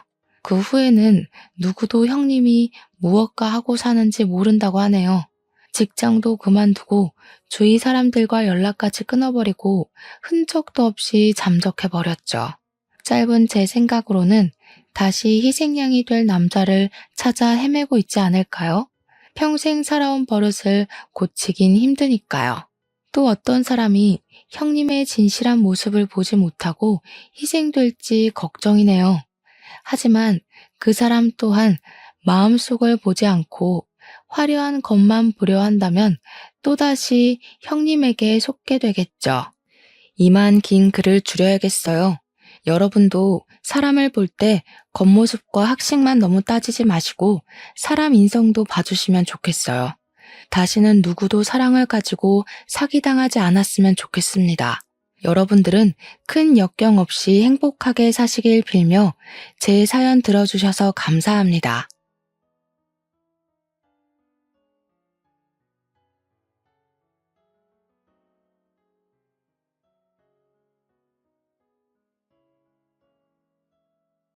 그 후에는 누구도 형님이 무엇가 하고 사는지 모른다고 하네요. 직장도 그만두고 주위 사람들과 연락까지 끊어버리고 흔적도 없이 잠적해버렸죠. 짧은 제 생각으로는 다시 희생양이 될 남자를 찾아 헤매고 있지 않을까요? 평생 살아온 버릇을 고치긴 힘드니까요. 또 어떤 사람이 형님의 진실한 모습을 보지 못하고 희생될지 걱정이네요. 하지만 그 사람 또한 마음속을 보지 않고 화려한 것만 보려 한다면 또다시 형님에게 속게 되겠죠. 이만 긴 글을 줄여야겠어요. 여러분도 사람을 볼 때 겉모습과 학식만 너무 따지지 마시고 사람 인성도 봐주시면 좋겠어요. 다시는 누구도 사랑을 가지고 사기당하지 않았으면 좋겠습니다. 여러분들은 큰 역경 없이 행복하게 사시길 빌며 제 사연 들어주셔서 감사합니다.